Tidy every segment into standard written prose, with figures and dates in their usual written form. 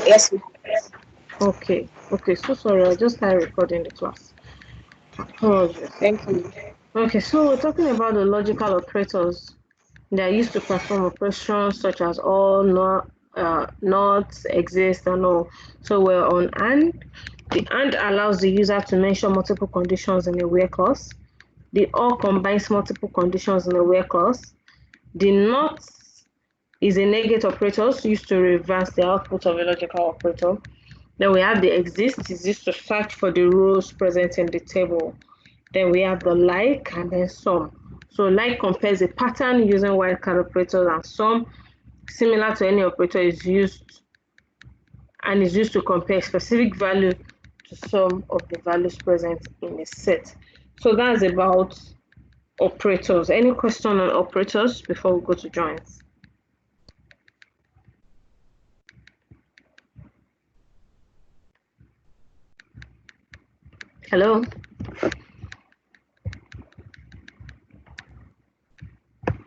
Yes. Okay. Okay. So sorry, I just started recording the class. Apologies. Thank you. Okay, so we're talking about the logical operators. They are used to perform operations such as all, not, exist, and all. So we're on AND. The AND allows the user to mention multiple conditions in a where clause. The OR combines multiple conditions in a where clause. The NOT is a negate operator used to reverse the output of a logical operator. Then we have the exist is used to search for the rows present in the table. Then we have the like and then sum. So like compares a pattern using wildcard operators, and sum, similar to any operator, is used to compare specific value to some of the values present in a set. So that's about operators. Any question on operators before we go to joins? Hello?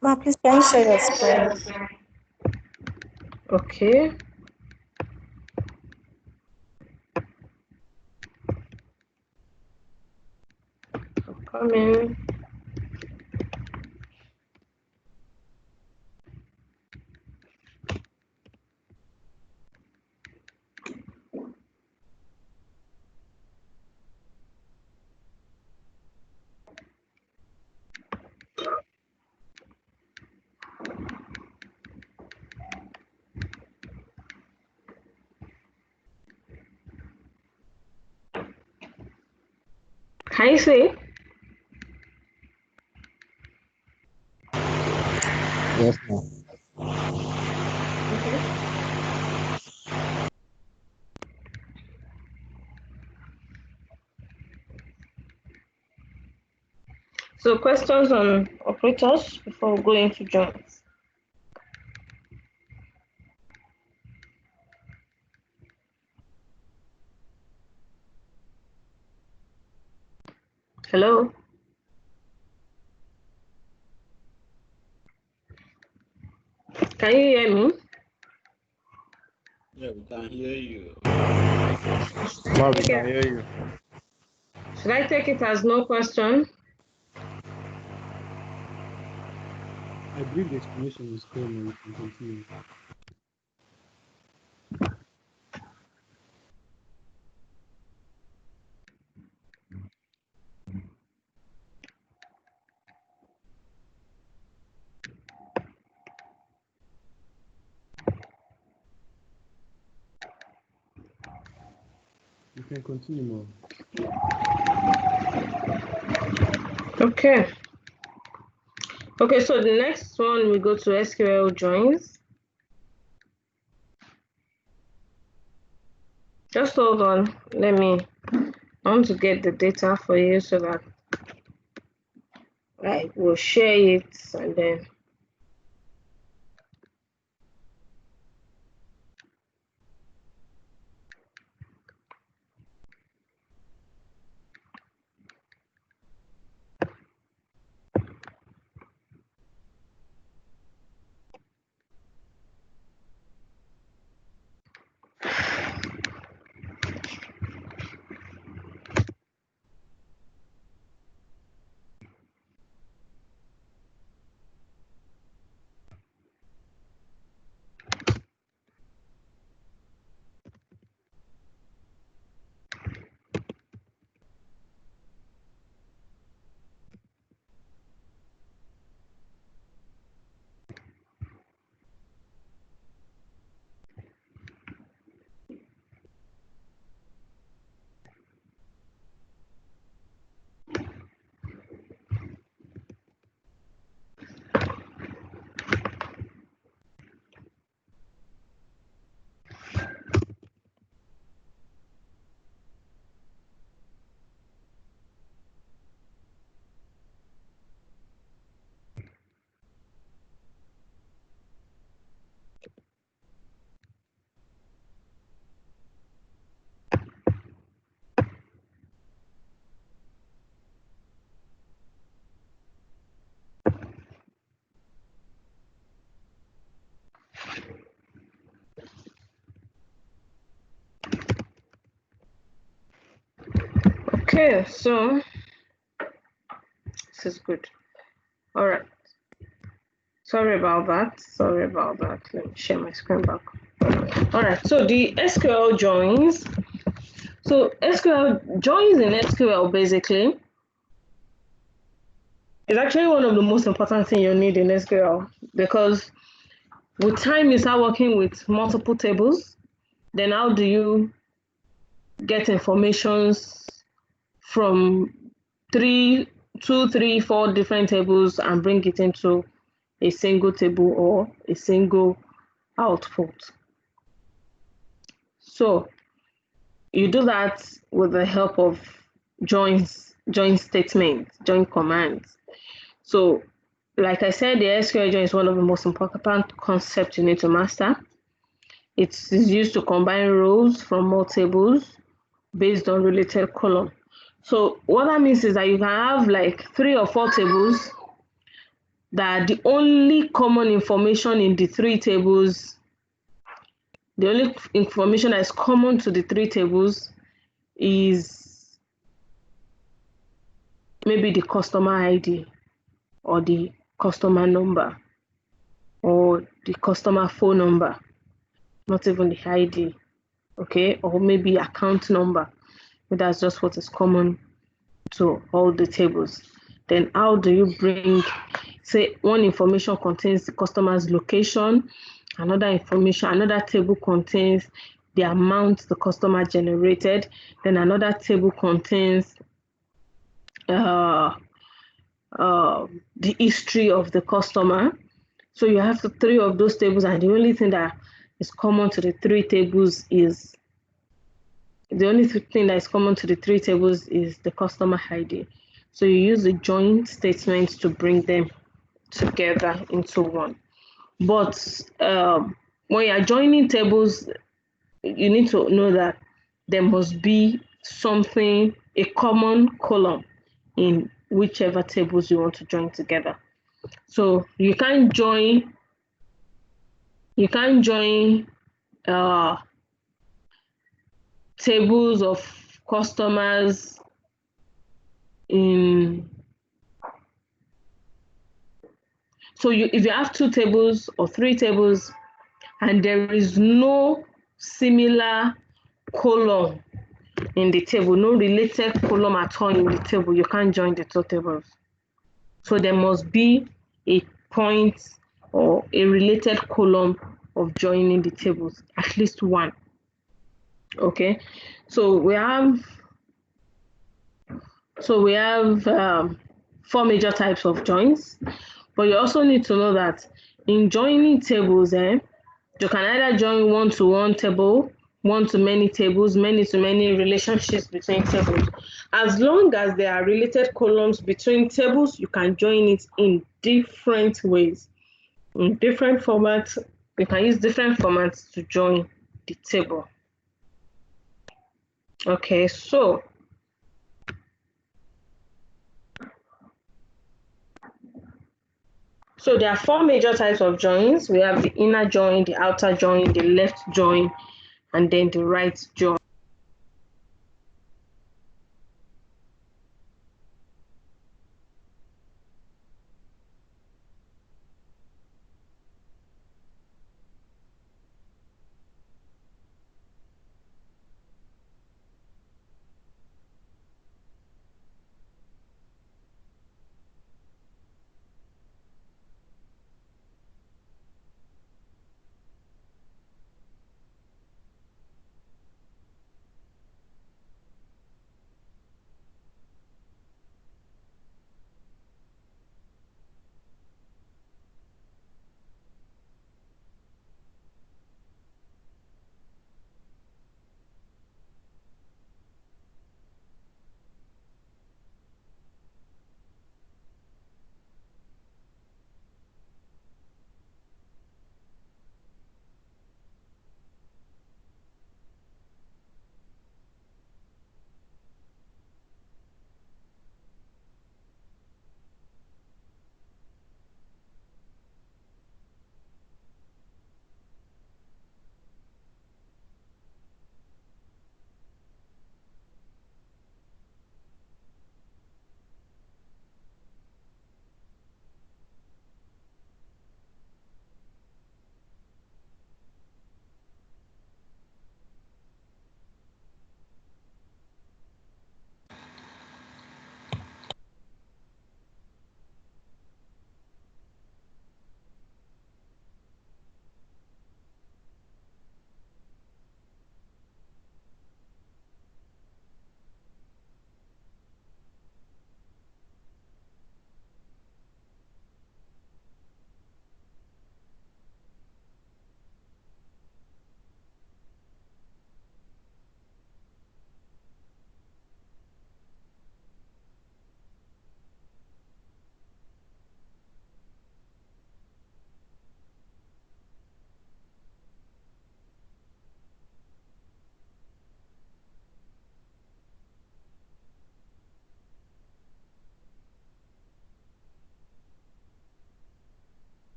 Ma, please can you share your screen? Okay. Coming. Can you see? Yes, ma'am. Okay. So questions on operators before we go into joins? Hello? Can you hear me? Yeah, we can hear you. Ma, we can hear you. Should I take it as no question? I believe the explanation is clear now. You can continue. You can continue, Ma. Okay. Okay, so the next one we go to SQL joins. Just hold on. I want to get the data for you so that I will share it and then. Okay, so this is good. All right. Sorry about that. Sorry about that. Let me share my screen back. All right. So the SQL joins. So SQL joins in SQL basically is actually one of the most important things you need in SQL, because with time you start working with multiple tables. Then how do you get informations from two, three, four different tables and bring it into a single table or a single output? So you do that with the help of join statements, join commands. So like I said, the SQL join is one of the most important concepts you need to master. It is used to combine rows from more tables based on related column. So what that means is that you can have like 3 or 4 tables that the only common information in the 3 tables, the only information that is common to the 3 tables is maybe the customer ID or the customer number or the customer phone number, not even the ID, okay, or maybe account number. But that's just what is common to all the tables. Then how do you bring, say one information contains the customer's location, another table contains the amount the customer generated, then another table contains the history of the customer. So you have the 3 of those tables, and the only thing that is common to the 3 tables is the customer ID. So you use the join statement to bring them together into one. But when you're joining tables, you need to know that there must be a common column in whichever tables you want to join together. So you can't join tables of customers in. So if you have 2 tables or 3 tables and there is no similar column in the table, no related column at all in the table, you can't join the 2 tables. So there must be a point or a related column of joining the tables, at least one. Okay, so we have 4 major types of joins, but you also need to know that in joining tables, you can either join one-to-one table, one-to-many tables, many-to-many relationships between tables. As long as there are related columns between tables, you can join it in different ways, in different formats. You can use different formats to join the table. Okay, so there are 4 major types of joins. We have the inner join, the outer join, the left join, and then the right join.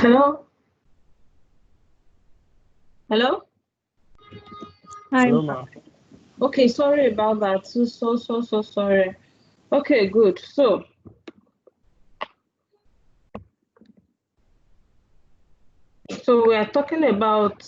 Hello? Hello? Hi. Hello, ma. Okay, sorry about that. So sorry. Okay, good. So we are talking about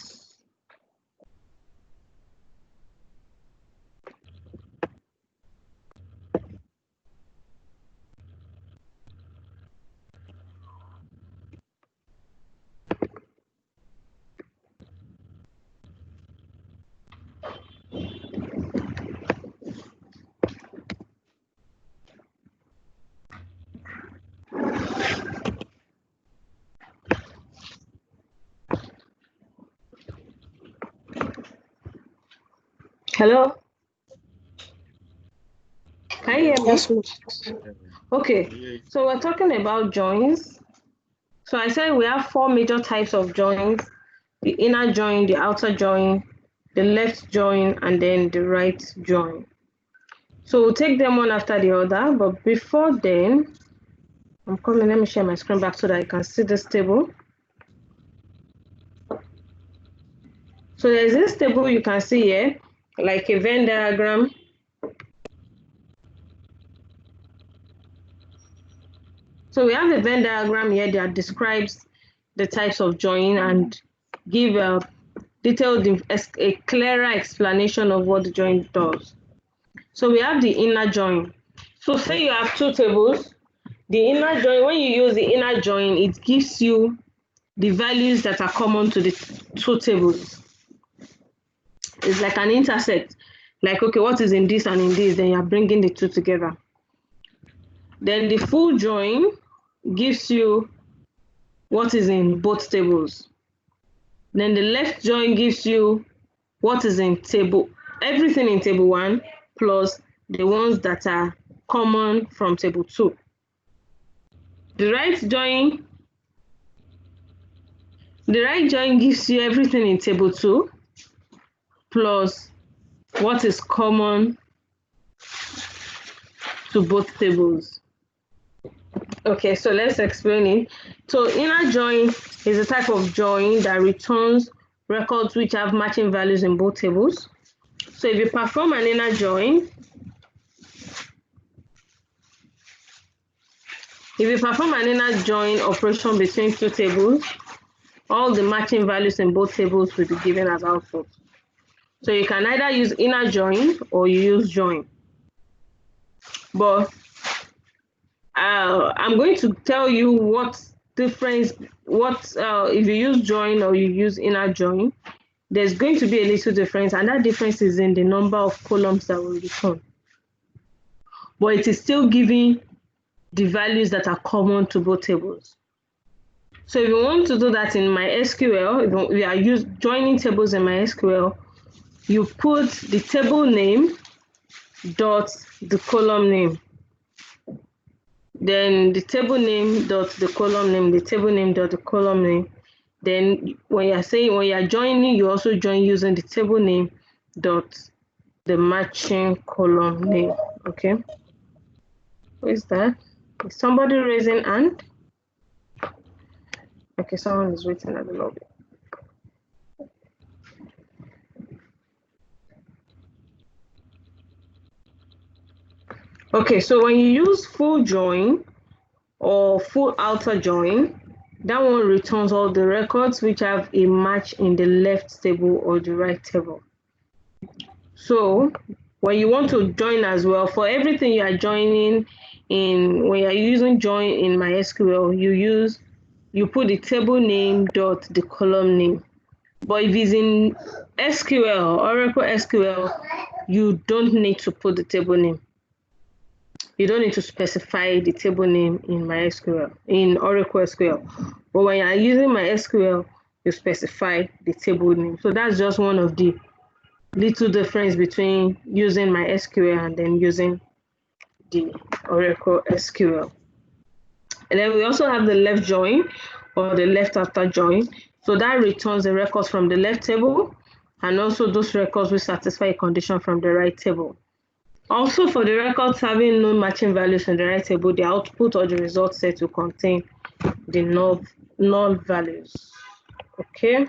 hello? Can you hear me? Yes, please. Okay, so we're talking about joins. So I said we have 4 major types of joins: the inner join, the outer join, the left join, and then the right join. So we'll take them one after the other, but before then, I'm coming, let me share my screen back so that you can see this table. So there's this table you can see here, like a Venn diagram. So we have a Venn diagram here that describes the types of join and give a detailed, a clearer explanation of what the join does. So we have the inner join. So say you have 2 tables. The inner join, when you use the inner join, it gives you the values that are common to the 2 tables. It's like an intersect. Like, okay, what is in this and in this? Then you're bringing the 2 together. Then the full join gives you what is in both tables. Then the left join gives you what is in table, everything in table 1 plus the ones that are common from table 2. The right join gives you everything in table 2 plus what is common to both tables. Okay, so let's explain it. So inner join is a type of join that returns records which have matching values in both tables. So if you perform an inner join, operation between 2 tables, all the matching values in both tables will be given as output. So you can either use inner join or you use join. But I'm going to tell you what difference, if you use join or you use inner join, there's going to be a little difference, and that difference is in the number of columns that will return. But it is still giving the values that are common to both tables. So if you want to do that in MySQL, if we are joining tables in MySQL, you put the table name dot the column name. Then the table name dot the column name, the table name dot the column name. Then when you're joining, you also join using the table name dot the matching column name. Okay. Who is that? Is somebody raising hand? Okay, someone is waiting at the lobby. Okay, so when you use full join or full outer join, that one returns all the records which have a match in the left table or the right table. So when you want to join as well, for everything you are joining in, when you're using join in MySQL, you put the table name dot the column name. But if it's in SQL, Oracle SQL, you don't need to put the table name. You don't need to specify the table name in MySQL, in Oracle SQL. But when you're using MySQL, you specify the table name. So that's just one of the little difference between using MySQL and then using the Oracle SQL. And then we also have the left join or the left after join. So that returns the records from the left table and also those records will satisfy a condition from the right table. Also, for the records having no matching values in the right table, the output or the result set will contain the null null values. Okay.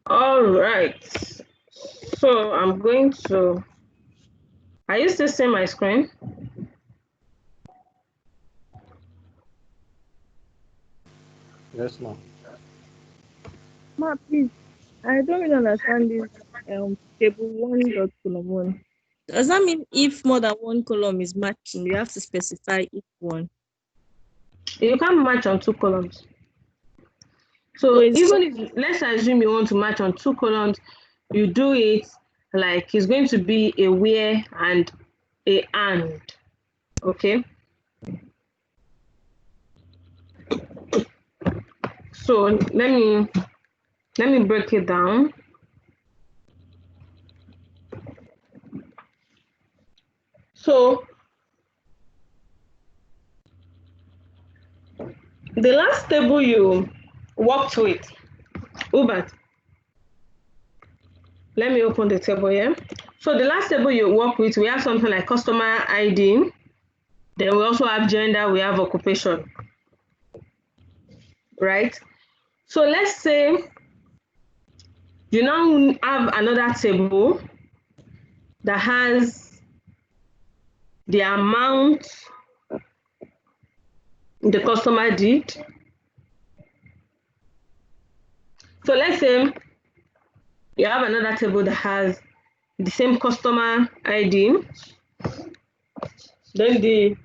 All right. So I'm going to. Are you still seeing my screen? Yes, ma'am. Ma, please, I don't really understand this table 1.column 1. Does that mean if more than one column is matching, you have to specify each one? You can't match on 2 columns. So it's even if, let's assume you want to match on 2 columns, you do it like it's going to be a where and a and. Okay. So let me break it down. So the last table you worked with, Hubert, let me open the table here. So the last table you work with, we have something like customer ID. Then we also have gender, we have occupation, right? So let's say you now have another table that has the amount the customer did. So let's say you have another table that has the same customer ID, then the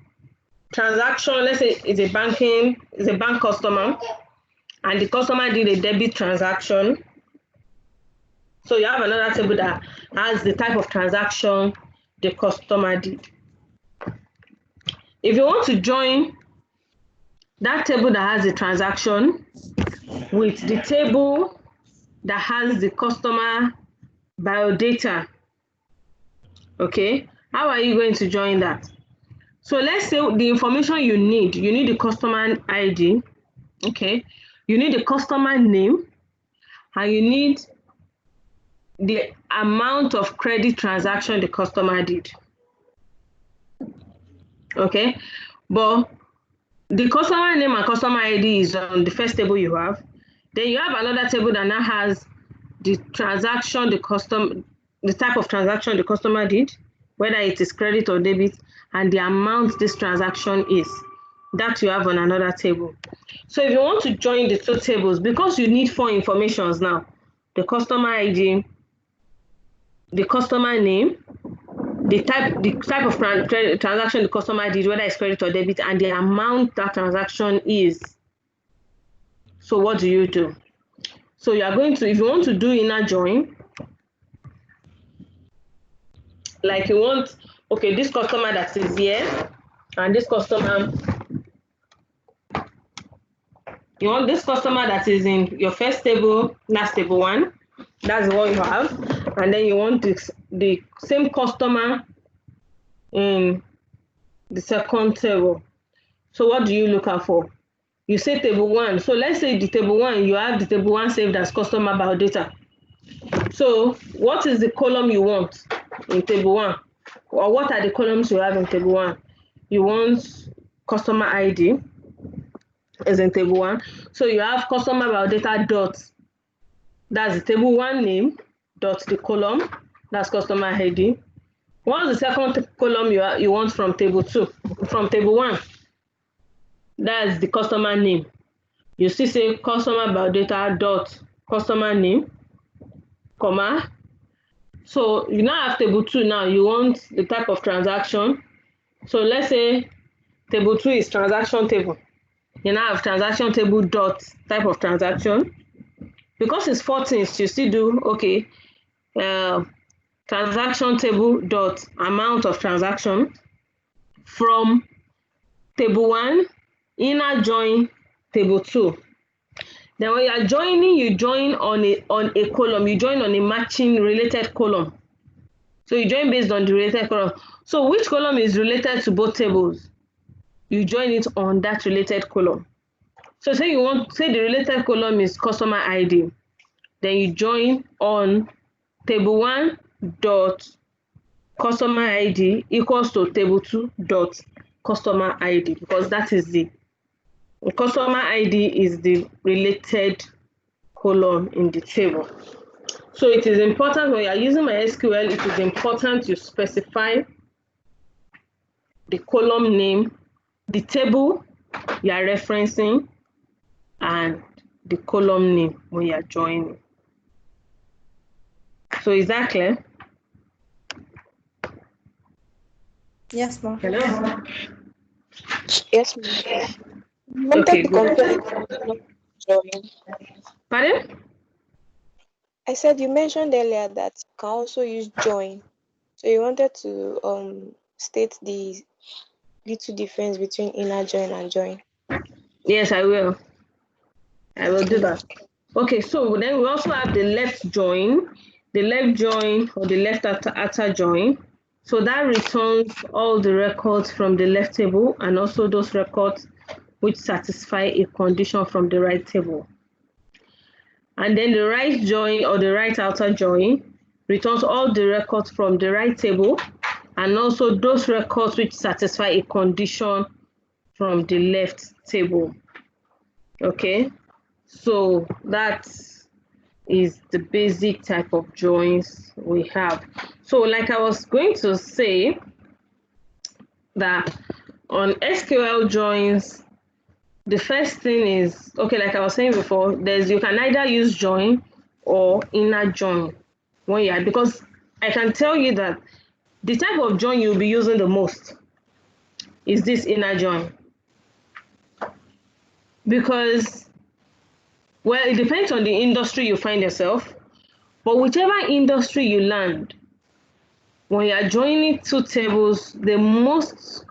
transaction, let's say it's a bank customer, and the customer did a debit transaction. So you have another table that has the type of transaction the customer did. If you want to join that table that has the transaction with the table that has the customer biodata, okay, how are you going to join that? So let's say the information you need the customer ID, okay, you need the customer name, and you need the amount of credit transaction the customer did. Okay, but the customer name and customer ID is on the first table you have. Then you have another table that now has the transaction, the type of transaction the customer did, whether it is credit or debit, and the amount this transaction is. That you have on another table. So if you want to join the two tables, because you need 4 informations now, the customer ID, the customer name, the type of transaction the customer did, whether it's credit or debit, and the amount that transaction is. So what do? So you are going to, if you want to do inner join, like you want, okay, this customer that is here, and this customer, you want this customer that is in your first table, last table 1, that's what you have, and then you want the same customer in the second table. So what do you look out for? You say table 1. So let's say the table 1, you have the table 1 saved as customer biodata. So what is the column you want in table 1? Or what are the columns you have in table 1? You want customer ID is in table 1. So you have customer biodata dot, that's the table 1 name, dot the column, that's customer ID. What's the second column you want from table 2? From table 1, that's the customer name. You still say customer biodata dot customer name, comma. So you now have table 2 now, you want the type of transaction. So let's say table 2 is transaction table. You now have transaction table dot type of transaction. Because it's 4 things, you still do, okay, transaction table dot amount of transaction from table 1, inner join table 2. Then when you are joining, you join on a column, you join on a matching related column. So you join based on the related column. So which column is related to both tables? You join it on that related column. So say the related column is customer ID, then you join on table 1 dot customer ID equals to table 2 dot customer ID, because that is the customer ID is the related column in the table. So it is important when you are using MySQL, it is important to specify the column name, the table you are referencing, and the column name when you are joining. So is that clear? Yes, ma'am. Hello? Yes, ma'am. You Okay, wanted to good. compare it to join. Pardon? I said you mentioned earlier that you can also use join. So you wanted to state the little difference between inner join and join. Yes, I will. I will do that. Okay, so then we also have the left join, or the left outer join. So that returns all the records from the left table and also those records which satisfy a condition from the right table. And then the right join or the right outer join returns all the records from the right table and also those records which satisfy a condition from the left table. Okay, so that is the basic type of joins we have. So like I was going to say that on SQL joins, the first thing is, okay, like I was saying before, you can either use join or inner join when you are, because I can tell you that the type of join you'll be using the most is this inner join. Because, well, it depends on the industry you find yourself, but whichever industry you land, when you are joining two tables, the most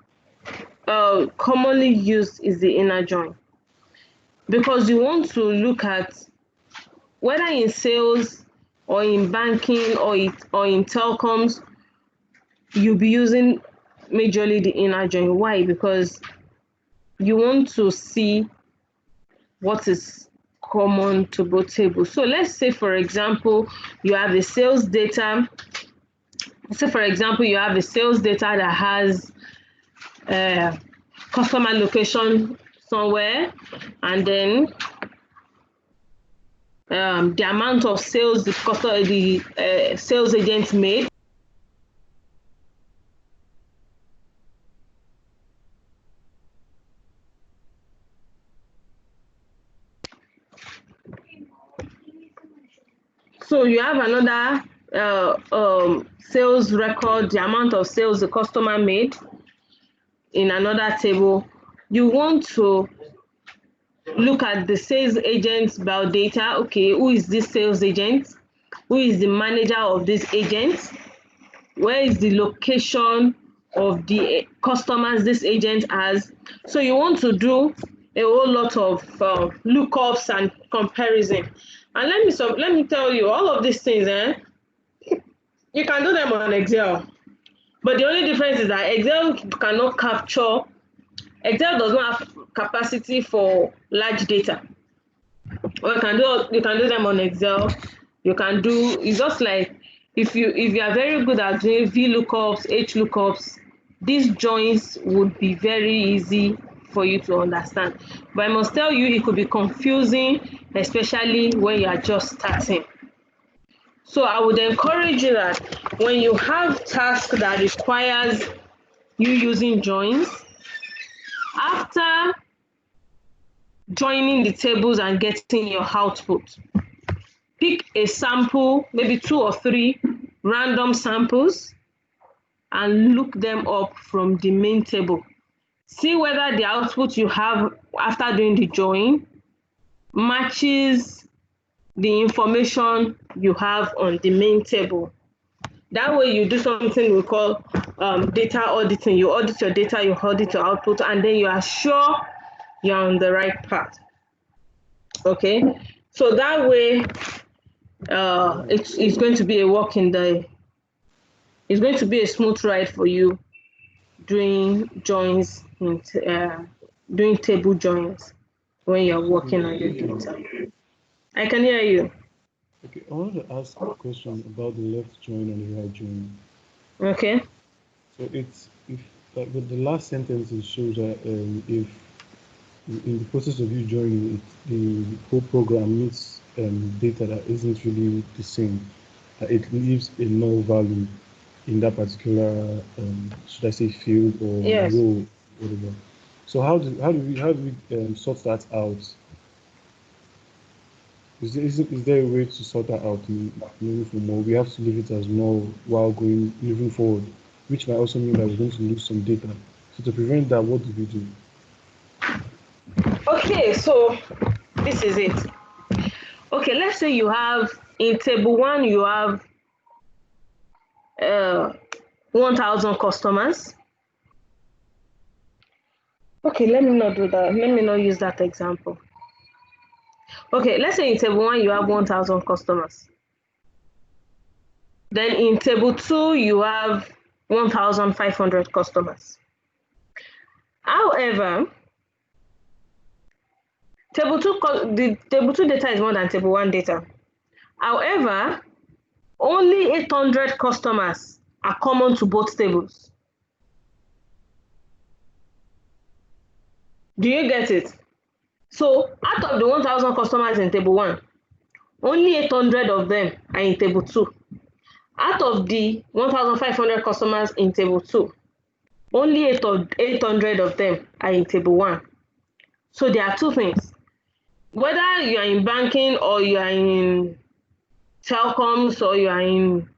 commonly used is the inner join, because you want to look at whether in sales or in banking or in telecoms, you'll be using majorly the inner join. Why? Because you want to see what is common to both tables. So let's say, for example, you have the sales data. Say, for example, you have the sales data that has customer location somewhere, and then the amount of sales the sales agent made. So you have another sales record, the amount of sales the customer made in another table. You want to look at the sales agent's biodata. Okay, who is this sales agent? Who is the manager of this agent? Where is the location of the customers this agent has? So you want to do a whole lot of lookups and comparison. And let me tell you, all of these things, you can do them on Excel. But the only difference is that Excel cannot capture. Excel does not have capacity for large data. Or you can do them on Excel. You can do, it's just like if you are very good at doing VLOOKUPs, HLOOKUPs, these joins would be very easy for you to understand. But I must tell you, it could be confusing, especially when you are just starting. So I would encourage you that when you have tasks that requires you using joins, after joining the tables and getting your output, pick a sample, maybe 2 or 3 random samples, and look them up from the main table. See whether the output you have after doing the join matches the information you have on the main table. That way you do something we call data auditing. You audit your data, you audit your output, and then you are sure you're on the right path. Okay, so that way it's going to be a walk in the, it's going to be a smooth ride for you doing joins, doing table joins when you're working on your data. I can hear you. Okay, I wanted to ask a question about the left join and the right join. Okay. So it's if like the last sentence it shows that if in the process of you joining it, the whole program needs data that isn't really the same, that it leaves a null value in that particular should I say field or Yes. row, whatever. So how do we sort that out? Is there a way to sort that out moving from more? We have to leave it as null while moving forward, which might also mean that we're going to lose some data. So to prevent that, what do we do? Okay, so this is it. Okay, let's say you have in table one, you have uh, 1,000 customers. Okay, let me not do that. Let me not use that example. Okay, let's say in table one, you have 1,000 customers. Then in table two, you have 1,500 customers. However, the table two data is more than table one data. However, only 800 customers are common to both tables. Do you get it? So out of the 1,000 customers in table one, only 800 of them are in table two. Out of the 1,500 customers in table two, only 800 of them are in table one. So there are two things. Whether you are in banking or you are in telecoms or you are in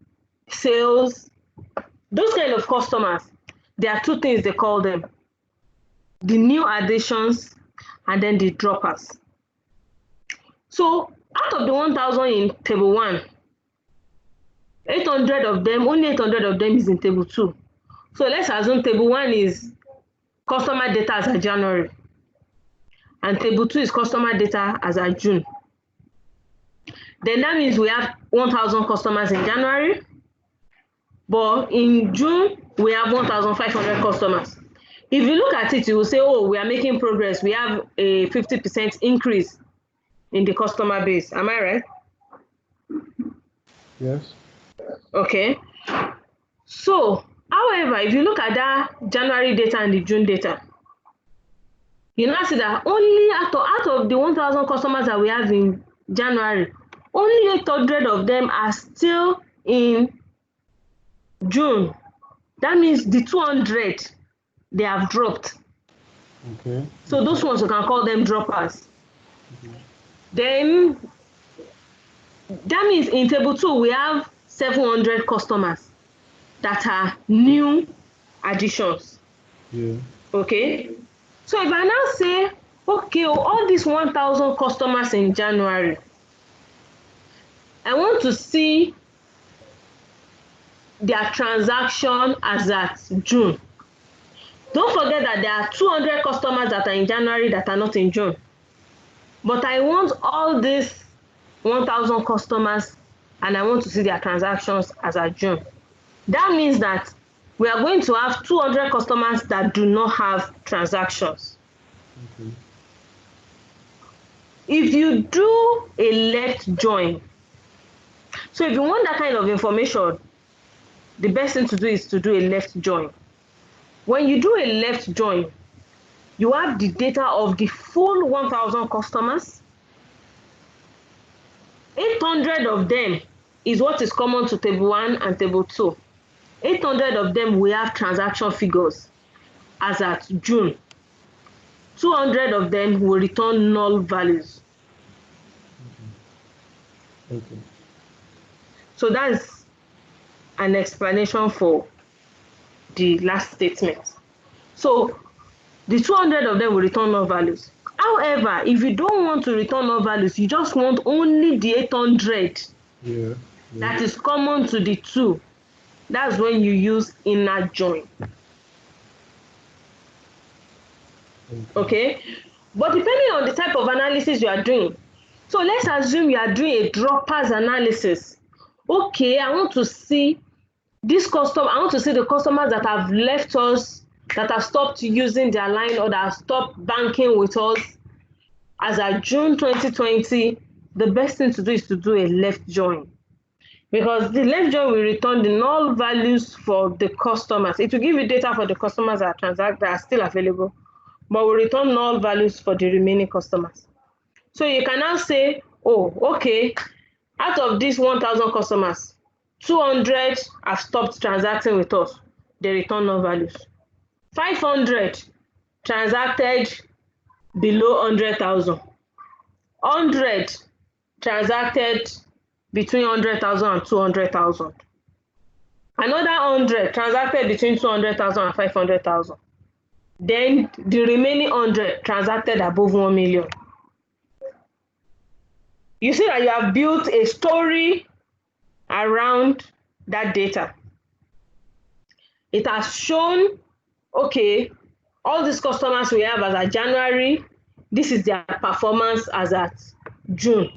sales, those kind of customers, there are two things they call them: the new additions and then the droppers. So out of the 1,000 in table one, 800 of them, only 800 of them is in table two. So let's assume table one is customer data as of January, and table two is customer data as of June. Then that means we have 1,000 customers in January, but in June we have 1,500 customers. If you look at it, you will say, oh, we are making progress. We have a 50% increase in the customer base. Am I right? Yes. Okay. So, however, if you look at that January data and the June data, you now see that only out of the 1,000 customers that we have in January, only 800 of them are still in June. That means the 200, they have dropped. Okay. So those ones, you can call them droppers. Then that means in table two, we have 700 customers that are new additions. Yeah. Okay. So if I now say, okay, all these 1,000 customers in January, I want to see their transaction as at June. Don't forget that there are 200 customers that are in January that are not in June. But I want all these 1,000 customers and I want to see their transactions as at June. That means that we are going to have 200 customers that do not have transactions. Okay. If you do a left join, so if you want that kind of information, the best thing to do is to do a left join. When you do a left join, you have the data of the full 1,000 customers. 800 of them is what is common to table one and table two. 800 of them we have transaction figures as at June. 200 of them will return null values. Okay. So that's an explanation for the last statement. So the 200 of them will return null values. However, if you don't want to return null values, you just want only the 800 Yeah. that is common to the two, that's when you use inner join. Okay. But depending on the type of analysis you are doing, so let's assume you are doing a droppers analysis. Okay, I want to see this customer, I want to see the customers that have left us, that have stopped using their line or that have stopped banking with us as of June 2020. The best thing to do is to do a left join. because the left join will return the null values for the customers. It will give you data for the customers that are still available, but will return null values for the remaining customers. So you can now say, oh, okay, out of these 1,000 customers, 200 have stopped transacting with us. They return null values. 500 transacted below 100,000. 100 transacted between 100,000 and 200,000. Another 100 transacted between 200,000 and 500,000. Then the remaining 100 transacted above 1 million. You see that you have built a story around that data. It has shown, okay, all these customers we have as at January, this is their performance as at June.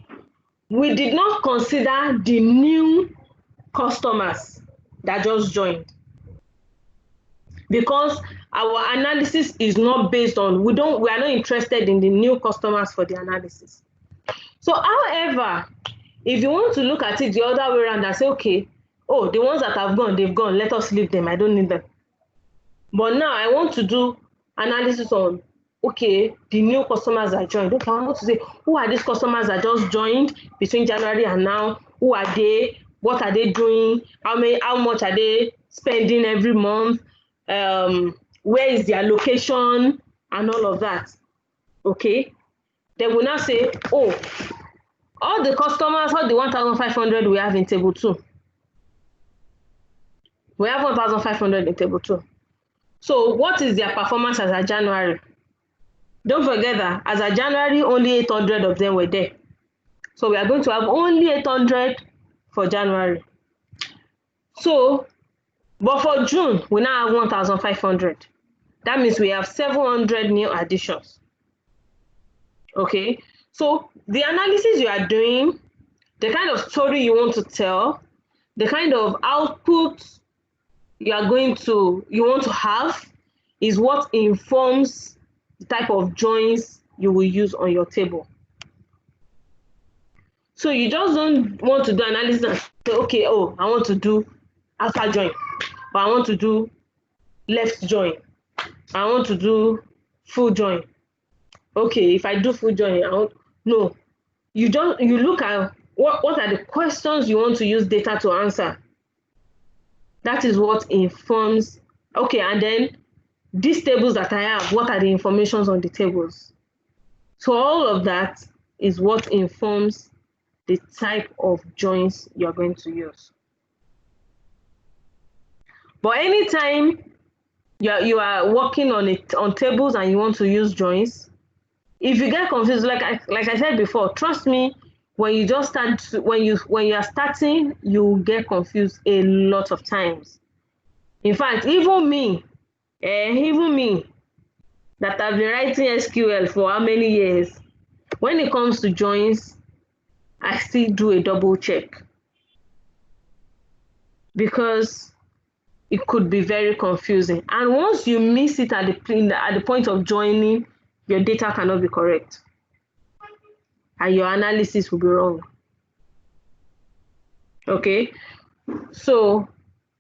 We did not consider the new customers that just joined, because our analysis is not based on, we are not interested in the new customers for the analysis. So however, if you want to look at it the other way around and say, okay, oh, the ones that have gone, they've gone, let us leave them, I don't need them. But now I want to do analysis on, okay, the new customers that joined. Okay, I want to say, who are these customers that just joined between January and now? Who are they? What are they doing? How much are they spending every month? Where is their location? And all of that. Okay. They will now say, oh, all the customers, all the 1,500 we have in table 2. We have 1,500 in table 2. So what is their performance as of January? Don't forget that as of January, only 800 of them were there. So we are going to have only 800 for January. So, but for June, we now have 1,500. That means we have 700 new additions. Okay, so the analysis you are doing, the kind of story you want to tell, the kind of output you want to have is what informs the type of joins you will use on your table. So you just don't want to do analysis and say, okay, oh, I want to do alpha join, or I want to do left join, I want to do full join. Okay, if I do full join, no. You look at what are the questions you want to use data to answer. That is what informs, okay, and then these tables that I have, what are the informations on the tables? So all of that is what informs the type of joins you're going to use. But anytime you are working on tables and you want to use joins, if you get confused, like I said before, trust me, when you just start, when you are starting, you get confused a lot of times. In fact, even me that I've been writing SQL for how many years, when it comes to joins, I still do a double check, because it could be very confusing. And once you miss it at the point of joining, your data cannot be correct, and your analysis will be wrong. Okay, so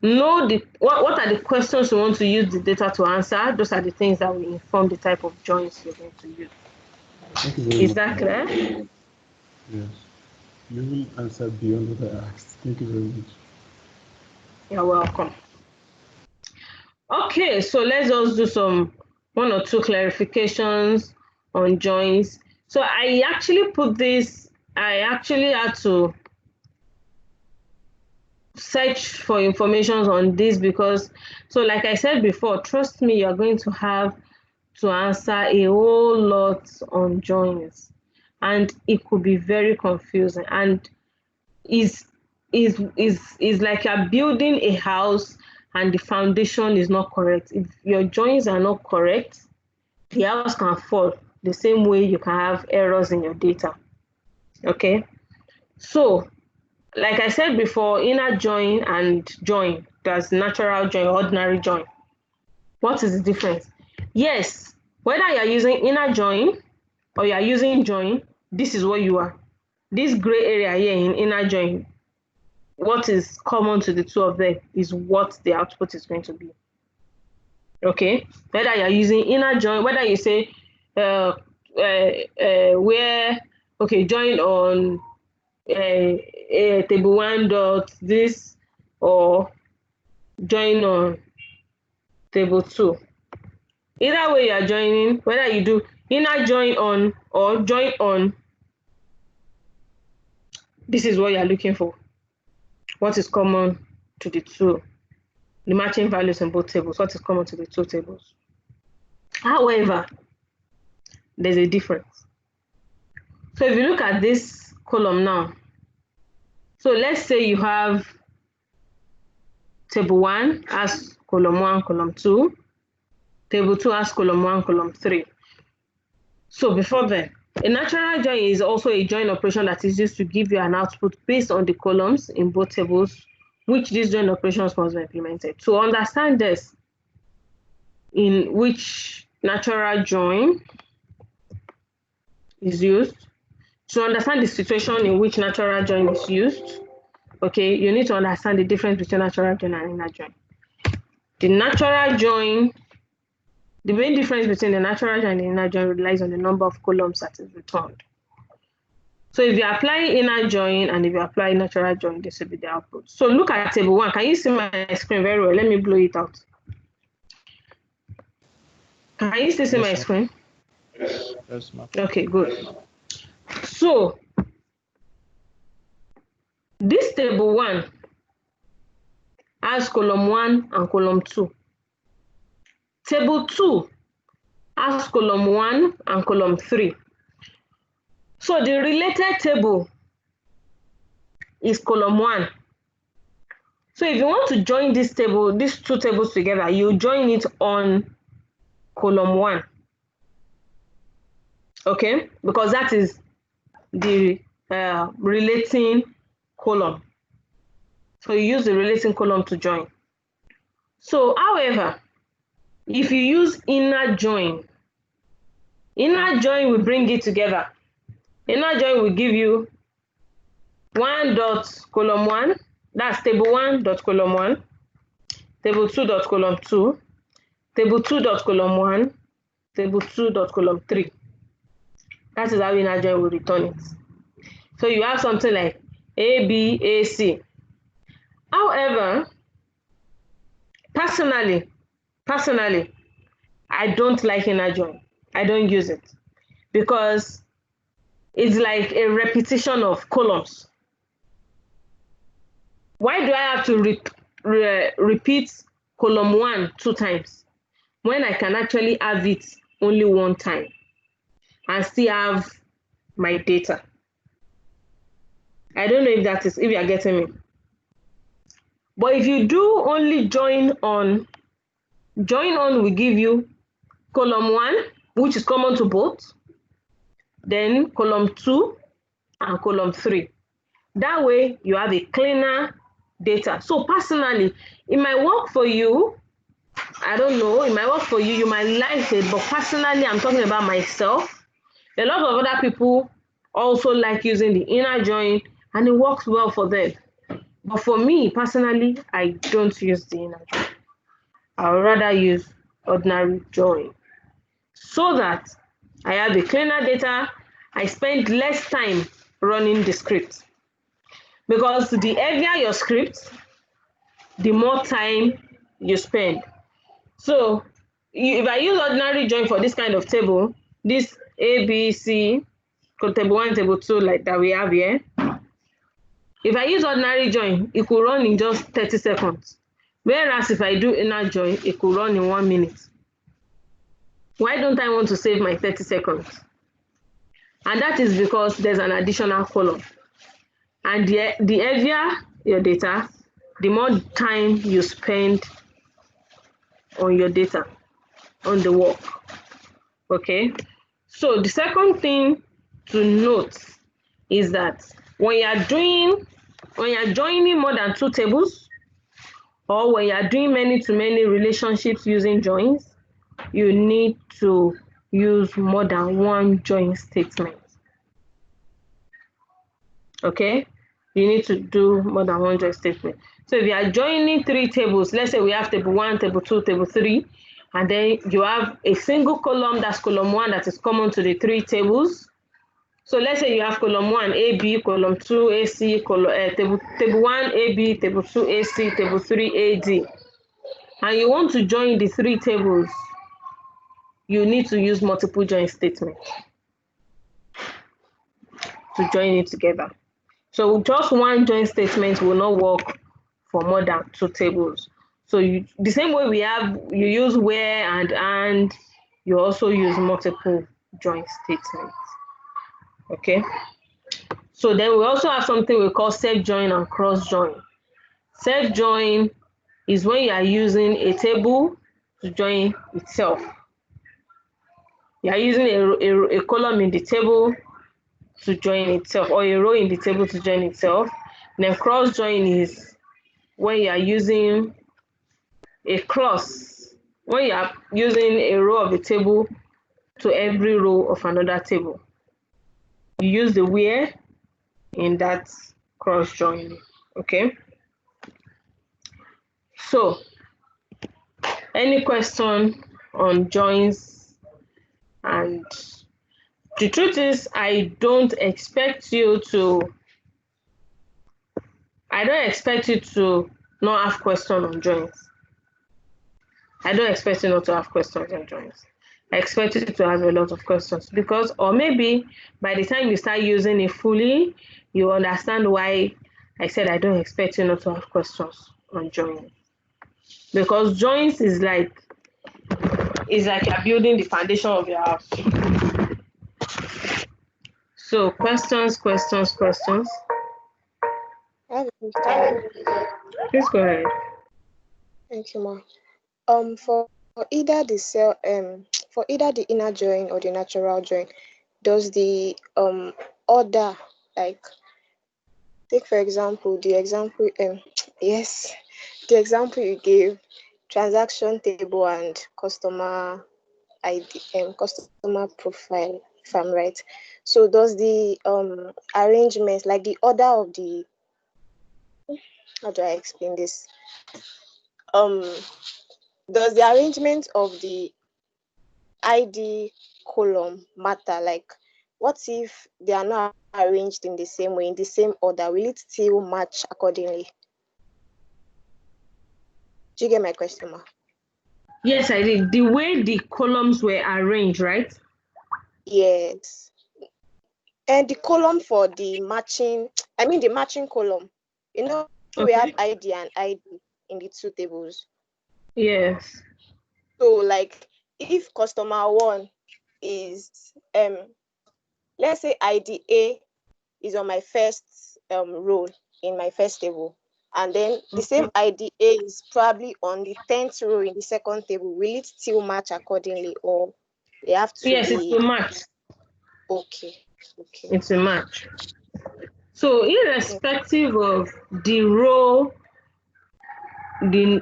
know what are the questions you want to use the data to answer. Those are the things that will inform the type of joins you're going to use. Thank you very much. Is that clear? Yes. You even answered beyond what I asked. Thank you very much. You're welcome. Okay, so let's just do one or two clarifications on joins. So I actually had to search for information on this, because, so like I said before, trust me, you're going to have to answer a whole lot on joins, and it could be very confusing, and is like you're building a house and the foundation is not correct. If your joins are not correct, the house can fall. The same way you can have errors in your data. Okay, so like I said before, inner join and join, there's natural join, ordinary join. What is the difference? Yes, whether you're using inner join or you're using join, this is what you are. This gray area here in inner join, what is common to the two of them is what the output is going to be. Okay, whether you're using inner join, whether you say where, okay, join on table 1 dot this, or join on table 2. Either way you are joining, whether you do inner join on or join on, this is what you are looking for. What is common to the two? The matching values in both tables. What is common to the two tables? However, there's a difference. So if you look at this column now, so let's say you have table 1 as column 1, column 2, table 2 as column 1, column 3. So before then, a natural join is also a join operation that is used to give you an output based on the columns in both tables, which these join operations must be implemented. To understand this, in which natural join is used, to understand the situation in which natural join is used, okay, you need to understand the difference between natural join and inner join. The natural join, the main difference between the natural join and the inner join relies on the number of columns that is returned. So if you apply inner join and if you apply natural join, this will be the output. So look at table 1. Can you see my screen very well? Let me blow it out. Can you still see my screen? Yes, ma'am. Okay, good. So this table 1 has column 1 and column 2. Table 2 has column 1 and column 3. So the related table is column 1. So if you want to join this table, these two tables together, you join it on column 1. Okay, because that is the relating column. So you use the relating column to join. So however, if you use inner join will bring it together. Inner join will give you 1 dot column 1, that's table 1 dot column 1, table 2 dot column 2, table 2 dot column 1, table 2 dot column 3. That is how inner join will return it. So you have something like A, B, A, C. However, personally, I don't like inner join. I don't use it because it's like a repetition of columns. Why do I have to repeat column 1 2 times when I can actually have it only one time and still have my data? I don't know if you are getting me. But if you do only join on will give you column 1, which is common to both, then column 2 and column 3. That way you have a cleaner data. So personally, it might work for you. I don't know, it might work for you. You might like it, but personally, I'm talking about myself. A lot of other people also like using the inner join and it works well for them. But for me personally, I don't use the inner join. I would rather use ordinary join so that I have a cleaner data. I spend less time running the script, because the heavier your script, the more time you spend. So if I use ordinary join for this kind of table, this A, B, C, table 1, table 2, like that we have here, if I use ordinary join, it could run in just 30 seconds. Whereas if I do inner join, it could run in 1 minute. Why don't I want to save my 30 seconds? And that is because there's an additional column. And the heavier your data, the more time you spend on your data, on the work. Okay? So the second thing to note is that when you're joining more than 2 tables, or when you're doing many-to-many relationships using joins, you need to use more than one join statement. Okay? you need to do more than one join statement. So if you are joining 3 tables, let's say we have table 1, table 2, table 3, and then you have a single column, that's column 1, that is common to the 3 tables. So let's say you have column 1 AB, column 2 AC, table 1 AB, table 2 AC, table 3 AD, and you want to join the 3 tables, you need to use multiple join statement to join it together. So just one join statement will not work for more than 2 tables. So the same way you use where and you also use multiple join statements. Okay. So then we also have something we call self join and cross join. Self join is when you are using a table to join itself. You are using a column in the table to join itself, or a row in the table to join itself. Then cross join is when you are using a clause, when you are using a row of a table to every row of another table. You use the where in that cross join. Okay. So any question on joins? And the truth is, I don't expect you to not have questions on joins. I don't expect you not to have questions on joins. I expect you to have a lot of questions, because, or maybe by the time you start using it fully, you understand why I said I don't expect you not to have questions on joins. Because joins is like you're building the foundation of your house. So questions. I have a question. Please go ahead. Thank you, ma. For either the inner join or the natural join, does the order, like, take for example the example you gave, transaction table and customer ID, customer profile, if I'm right. So does the arrangement, like the order of the, how do I explain this? Does the arrangement of the ID column matter? Like, what if they are not arranged in the same way, in the same order? Will it still match accordingly? Do you get my question, ma? Yes, I did. The way the columns were arranged, right? Yes. And the column for the matching, the matching column. We have ID and ID in the 2 tables. Yes. So, like, if customer 1 is, let's say ID A is on my first row in my first table, and then the same ID A is probably on the 10th row in the second table, will it still match accordingly, or they have to Yes, be? it's a match. Okay. It's a match. So irrespective of the row, the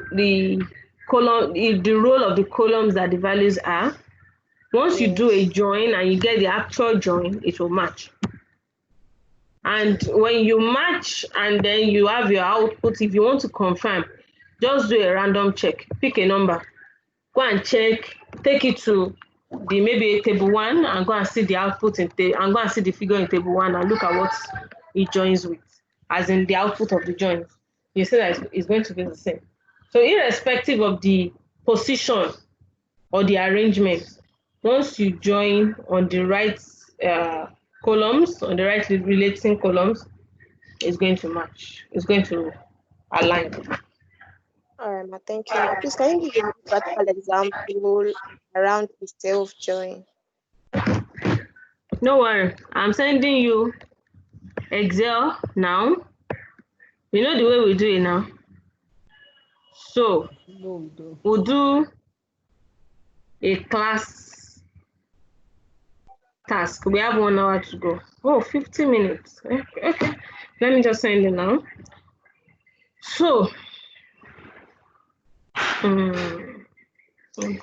column, the role of the columns that the values are, once you do a join and you get the actual join, it will match. And when you match and then you have your output, if you want to confirm, just do a random check. Pick a number, go and check, take it to maybe table 1 and go and see the output and go and see the figure in table 1 and look at what it joins with, as in the output of the joins. You see that it's going to be the same. So irrespective of the position or the arrangement, once you join on the right columns, on the right relating columns, it's going to match. It's going to align. All right, ma. Thank you, ma. Please, can you give a practical example around the self-join? No worry. I'm sending you Excel now. You know the way we do it now. So we'll do a class task. We have 1 hour to go. Oh, 50 minutes. Okay. Let me just send it now. So, I'm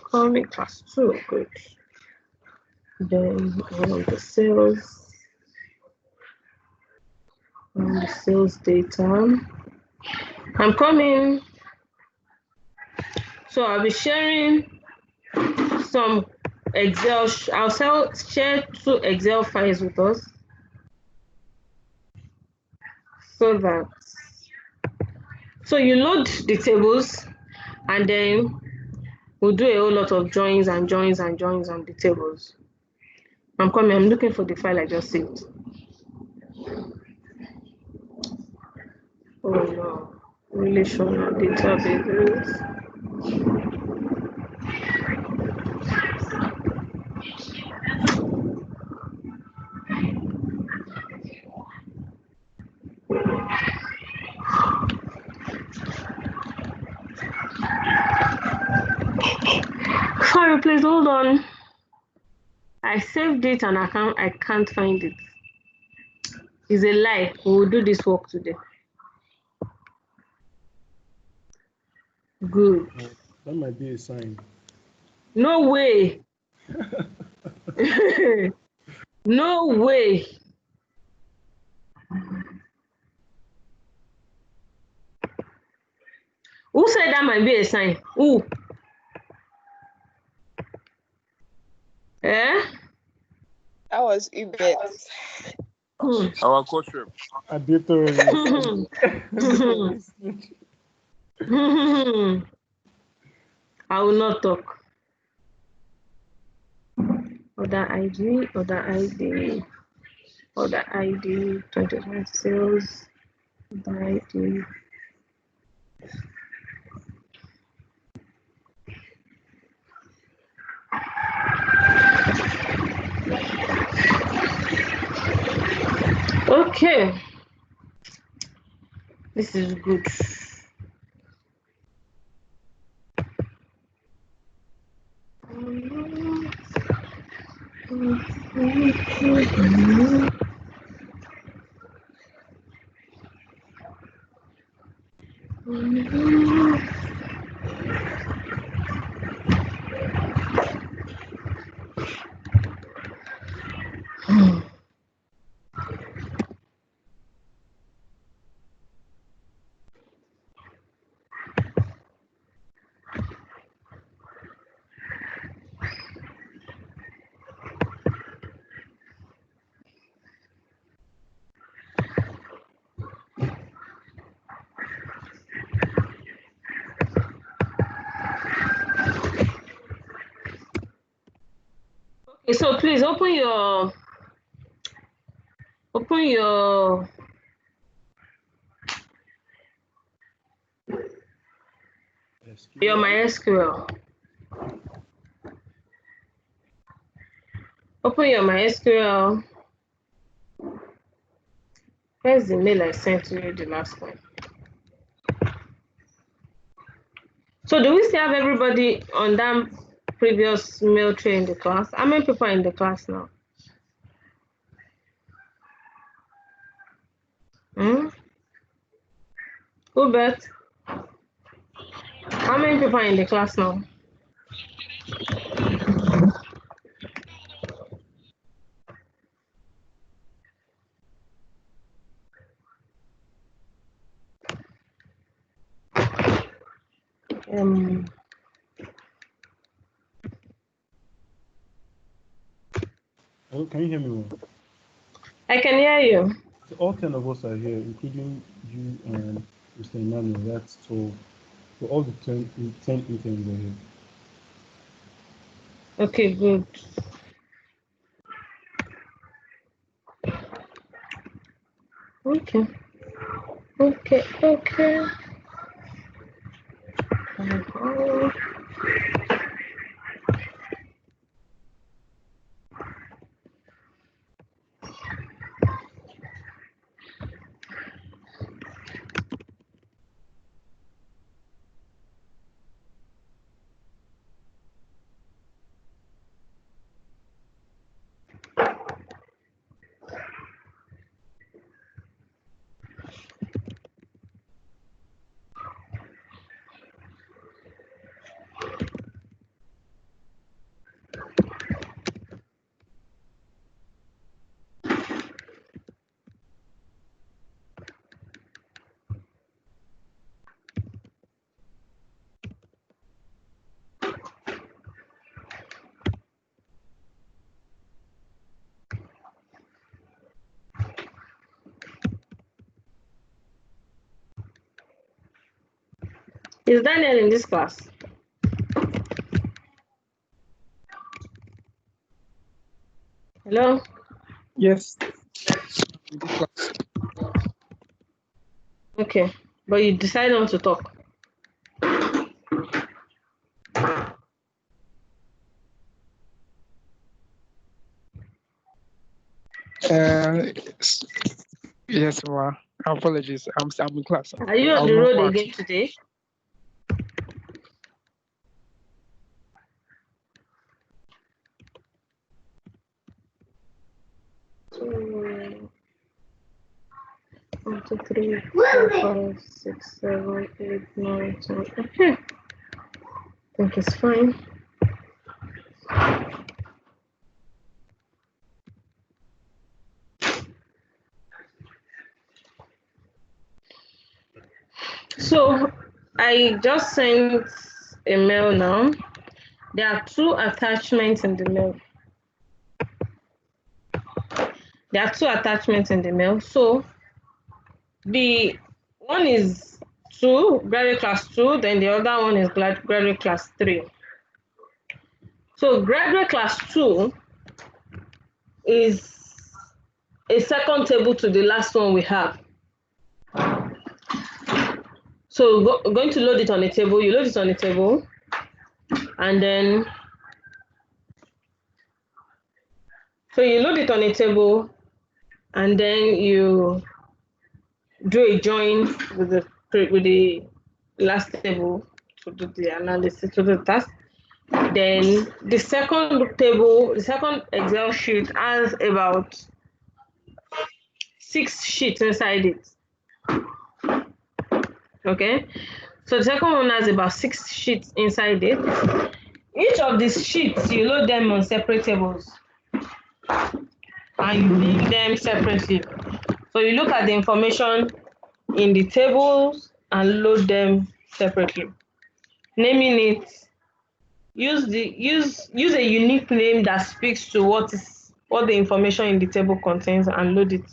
calling class 2. Good. Then all of the cells. And the sales data. I'm coming. So I'll be sharing some Excel. I'll share 2 Excel files with us so you load the tables, and then we'll do a whole lot of joins and joins and joins on the tables. I'm coming. I'm looking for the file I just saved. Oh no, relational databases. Sorry, please hold on. I saved it and I can't find it. It's a lie. We will do this work today. Good. That might be a sign. No way. No way. Who said that might be a sign? Who? Eh? That was Ubet. Our coach rep. I did thoroughly. I will not talk. Other ID, 2020 sales, other ID. Okay, this is good. Okay, so please open your MySQL. Open your MySQL. Where's the mail I sent to you the last time? So do we still have everybody on that previous mail train in the class? How many people are in the class now? Who bet? How many people are in the class now? Oh, can you hear me well? I can hear you. So all 10 of us are here, including you and Mr. Emmanuel. That's 12. So all the 10 interns are here. Okay, good. Okay. Is Daniel in this class? Hello? Yes. Okay, but you decide not to talk. Yes, ma. Apologies. I'm in class. Are you on the road again today? Two, 1, 2, 3, 4, 5, 6, 7, 8, 9, 10. Okay. I think it's fine. So I just sent a mail now. There are 2 attachments in the mail. So the one is 2, graduate class 2, then the other one is graduate class 3. So graduate class 2 is a second table to the last one we have. So going to load it on a table. You load it on a table, and then you load it on a table, and then you do a join with the last table to do the analysis, to do the task. Then the second table, the second Excel sheet has about 6 sheets inside it. Okay, so the second one has about 6 sheets inside it. Each of these sheets, you load them on separate tables and you name them separately. So you look at the information in the tables and load them separately. Naming it, use a unique name that speaks to what the information in the table contains and load it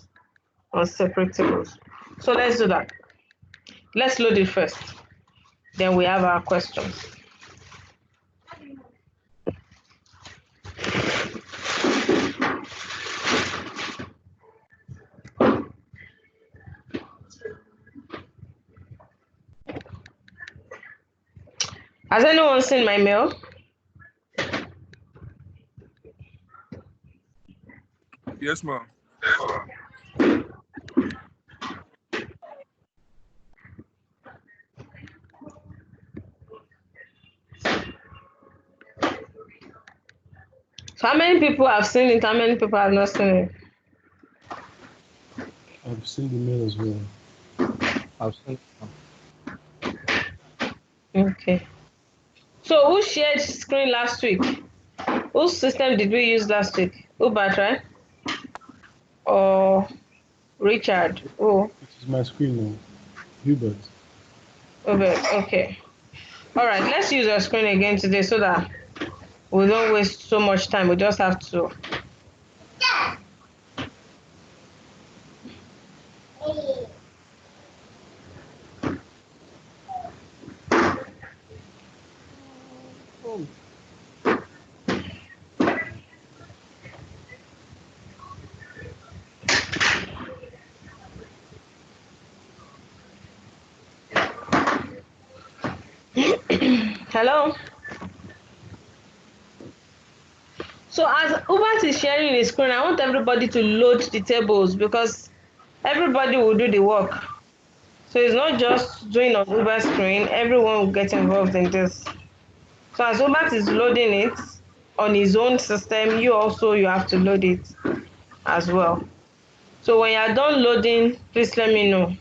on separate tables. So let's do that. Let's load it first. Then we have our questions. Has anyone seen my mail? Yes, ma'am. So how many people have seen it? How many people have not seen it? I've seen the mail as well. I've seen Okay. So who shared screen last week? Whose system did we use last week? Ubat, right? Or Richard? Oh, It is my screen now. Hubert. Ubat. Okay. All right. Let's use our screen again today so that we don't waste so much time. We just have to. Hello. So as Ubat is sharing his screen, I want everybody to load the tables because everybody will do the work. So it's not just doing on Uber's screen, everyone will get involved in this. So as Uber is loading it on his own system, you have to load it as well. So when you're done loading, please let me know.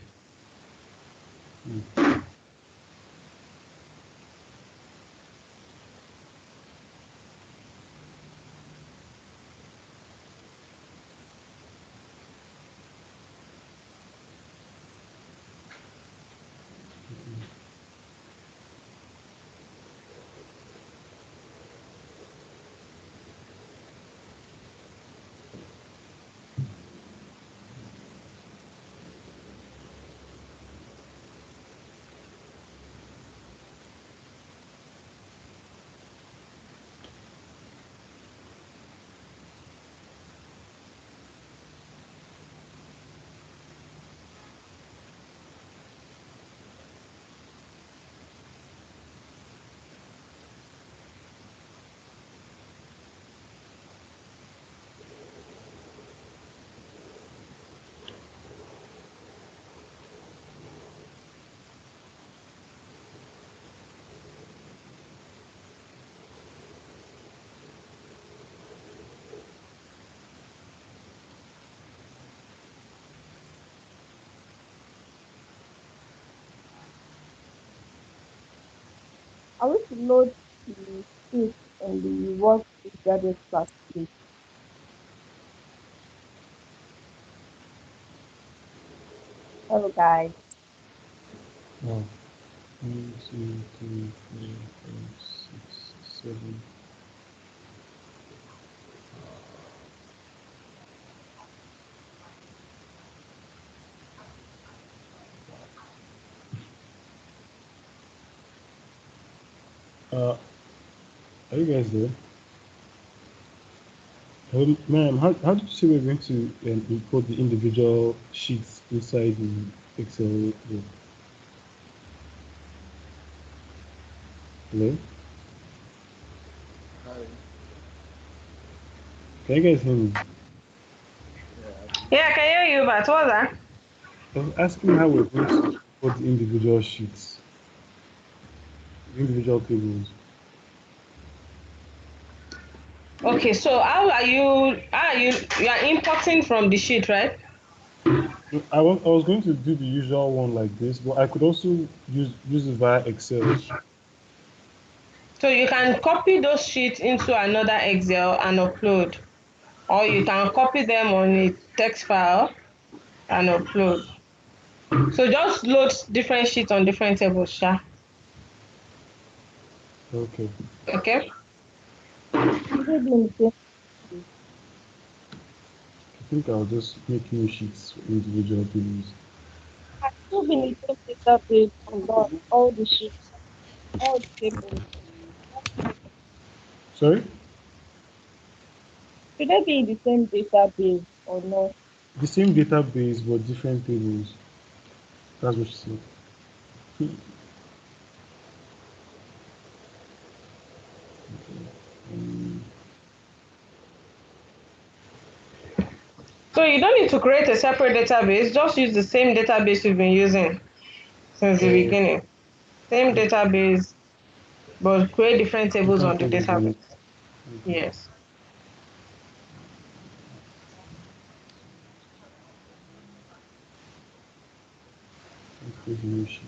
I wish to load the sheet in the work with graduate class, please. Hello, guys. Wow. 1, 2, 3, 4, 5, 6, 7. Are you guys there? Ma'am, how did you say we're going to import the individual sheets inside the Excel work? Hello? Hi. Can you guys hear me? Yeah, I can hear you, but what's that? I was asking how we're going to import the individual sheets, the individual tables. Okay, so you are importing from the sheet, right? I was going to do the usual one like this, but I could also use it via Excel. So you can copy those sheets into another Excel and upload, or you can copy them on a text file and upload. So just load different sheets on different tables, sha. Okay. Okay. Should they be in the same place? I think I'll just make new sheets for individual tables. Should be in the same database or not? All the sheets, all the tables. Sorry? Should they be in the same database or not? The same database but different tables. That's what she said. So you don't need to create a separate database, just use the same database you've been using since the Uh, beginning. Same database, but create different tables on different the tables on it. database. Okay. Yes. Let's create a new sheet.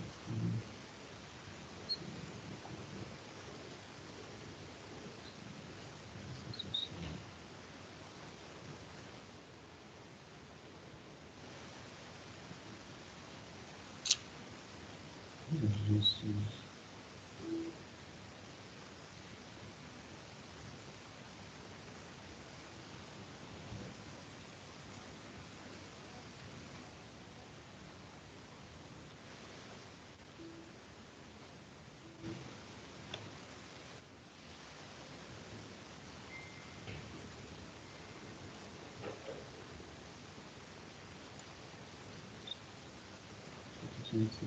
Just use opportunity.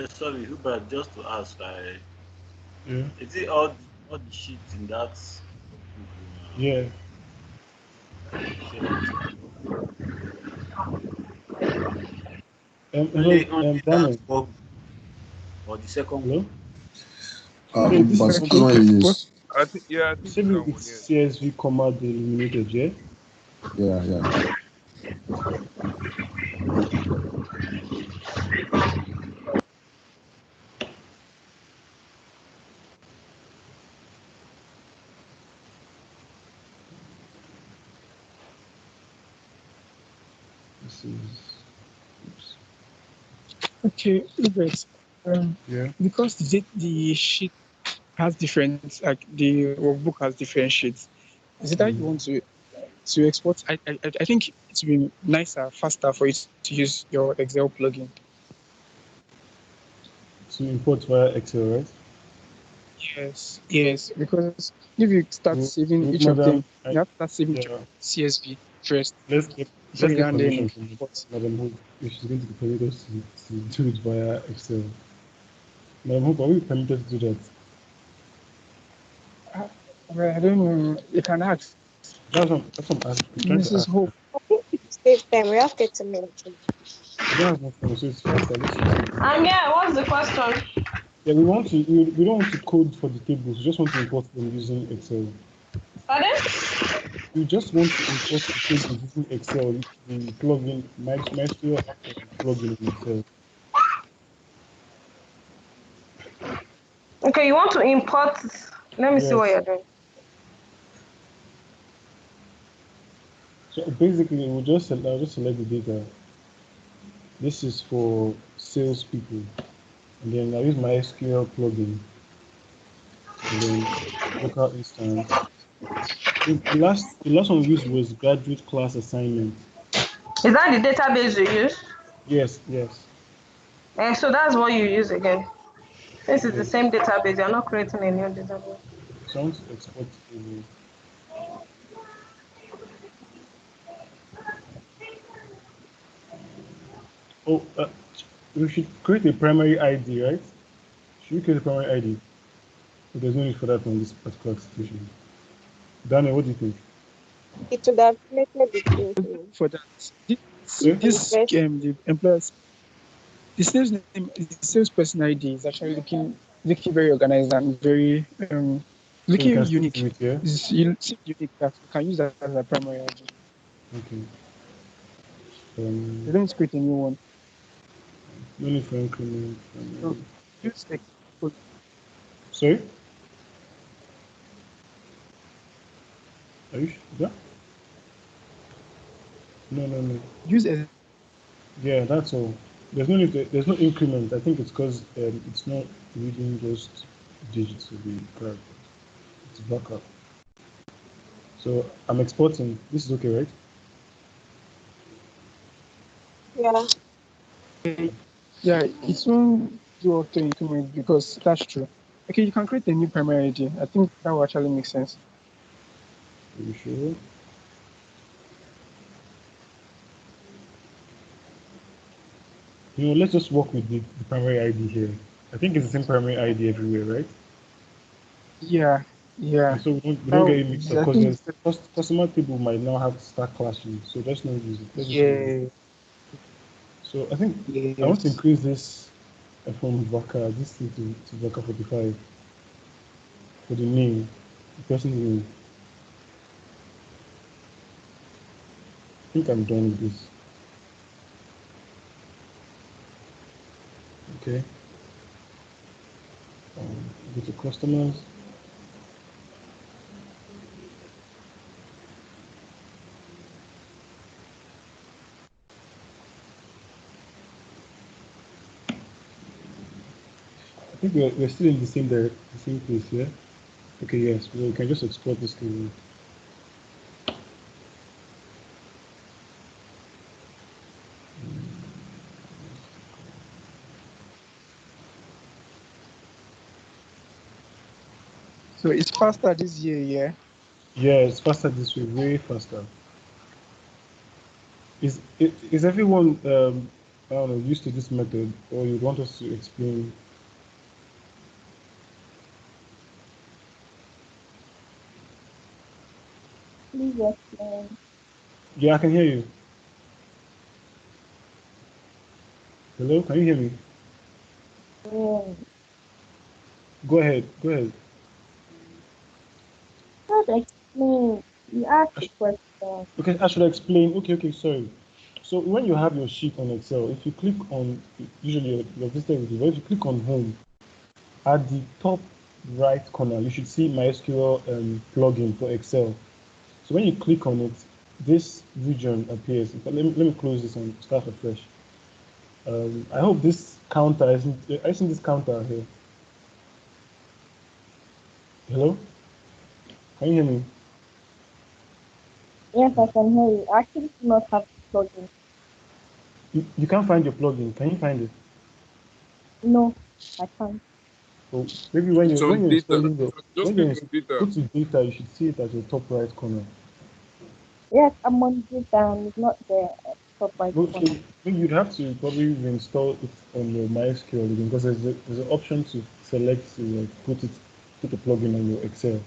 Sorry, Hubert, just to ask, Yeah. is it all the sheets in that book Yeah. share with me? Hello, Only that Daniel. work or the second Hello. one? Okay, this But is Second still, one. okay. Yeah. but I think Say second with one. Yes. CSV comma delimited, yeah. Yeah, yeah. This is. Oops. okay, Hubert, Yeah. because the sheet has different, like the workbook has different sheets. Is it that you Mm. want to export? I think it would be nicer, faster for you to use your Excel plugin. To import via Excel, right? Yes, because if you start saving each of them, Madam, you have to start saving each of yeah. CSV first Let's get before let's you get land permission in from import. Madam Hope if she's going to permit us to do it via Excel. Madam Hope, are we permitted to do that? Well, I don't know. You can ask. That's what I'm trying to Mrs. ask her. Hope. I think it will save time. We have 30 minutes. We don't have much time, so it's faster. Let's use it. Yeah, what's the question? Yeah, we don't want to code for the tables. We just want to import them using Excel. Pardon? We just want to import the tables using Excel, the plugin, Maestro plugin in Excel. Okay, you want to import. Let me see what Yes. you're doing. So basically, I'll just select the data. This is for salespeople, and then I use my SQL plugin, and then local instance. The last one we used was graduate class assignment. Is that the database you use? Yes. So that's what you use again. This is the Yes. same database. You're not creating a new database. So I want to export table. Oh, we should create a primary ID, right? Should we create a primary ID? But there's no need for that on this particular situation. Daniel, what do you think? It would have created the same thing. For that, Yeah? On the this first, the employers, the sales name, the salesperson ID is actually looking very organized and very So we looking can stick unique. to it here. It's unique that you can use that as a primary ID. Okay. You don't create a new one. No need for increment. So use Sorry? Are you yeah? No. use a Yeah, that's all. There's no increment. I think it's because it's not reading just digits of the character. It's backup. So I'm exporting. This is okay, right? yeah. yeah, it won't do auto increment because that's true. Okay, you can create a new primary ID. I think that will actually make sense. Are you sure? Let's just work with the primary ID here. I think it's the same primary ID everywhere, right? Yeah, And so we don't get it mixed up I because think there's customer table might now have to start clashing. So let's not use it. Let's just use it. yeah, So I think I want to yes. increase this from Vaka, this thing to Vaka 45 for the name, the person's name. I think I'm done with this. Okay. Go to customers. I think we're still in the same place here. Okay, yes, we can just export this table. So it's faster this year, yeah. Yeah, it's faster this way, way faster. Is everyone I don't know, used to this method, or you want us to explain? Please explain. Yeah, I can hear you. Hello, can you hear me? Mm. Go ahead. Go ahead. How to explain? You asked I the sh- question. Okay, I should explain. Okay, sorry. So when you have your sheet on Excel, if you click on, usually you're visited with it, but if you click on Home, at the top right corner, you should see MySQL plugin for Excel. So when you click on it, this region appears. Let me close this and start afresh. I hope this counter isn't. I see this counter here. Hello, can you hear me? Yes, I can hear you. I actually do not have the plugin. You can't find your plugin. Can you find it? No, I can't. So maybe when It's you're on data. installing your Just when you're click ins- on data. go to data, you should see it at your top right corner. Yes, I'm on this and it's not there at the top right So corner. maybe you'd have to probably reinstall it on your MySQL again because there's an option to select to like put a plugin on your Excel.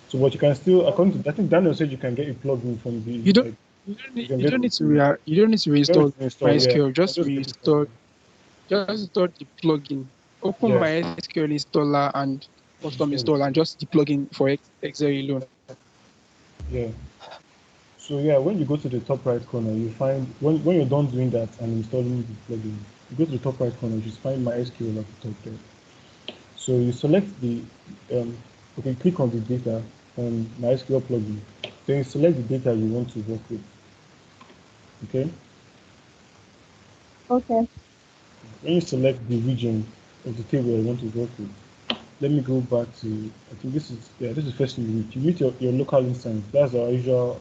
So what you can still, according to, I think Daniel said you can get a plugin from the You don't like you can you get don't it. need to you don't need to You don't reinstall need to install, yeah. MySQL. You can Just just get it from reinstall just install the plugin. Open yeah, MySQL installer and custom install it. install and just the plugin for Excel alone. Yeah. So yeah, when you go to the top right corner, you find when you're done doing that and installing the plugin, you go to the top right corner, you just find MySQL at the top there. So you select the okay, click on the data on MySQL plugin. Then you select the data you want to work with. Okay. Okay. When you select the region of the table you want to work with, let me go back to, I think this is first thing you meet. You meet your local instance. That's our usual,